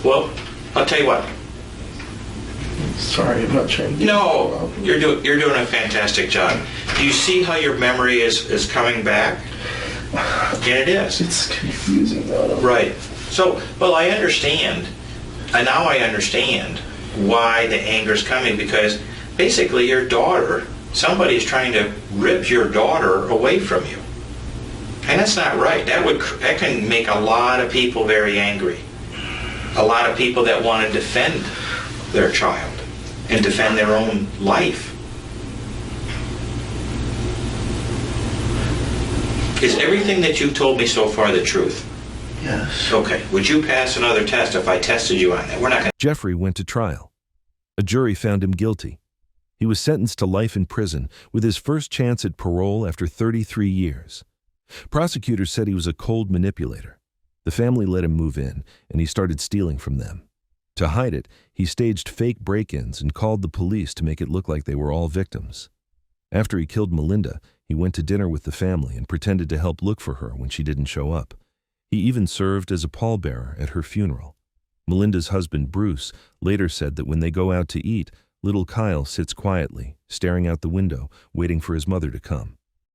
Well, I'll tell you what. Sorry, I'm not trying to... No, you're doing a fantastic job. Do you see how your memory is coming back? And it is. It's confusing, though. Right. So, well, I understand. And now I understand why the anger is coming, because basically your daughter, somebody's trying to rip your daughter away from you. And that's not right. That can make a lot of people very angry. A lot of people that want to defend their child and defend their own life. Is everything that you've told me so far the truth? Yes. Okay. Would you pass another test if I tested you on that? We're not going to... Jeffrey went to trial. A jury found him guilty. He was sentenced to life in prison with his first chance at parole after 33 years. Prosecutors said he was a cold manipulator. The family let him move in, and he started stealing from them. To hide it, he staged fake break-ins and called the police to make it look like they were all victims. After he killed Melinda, he went to dinner with the family and pretended to help look for her when she didn't show up. He even served as a pallbearer at her funeral. Melinda's husband, Bruce, later said that when they go out to eat, little Kyle sits quietly, staring out the window, waiting for his mother to come.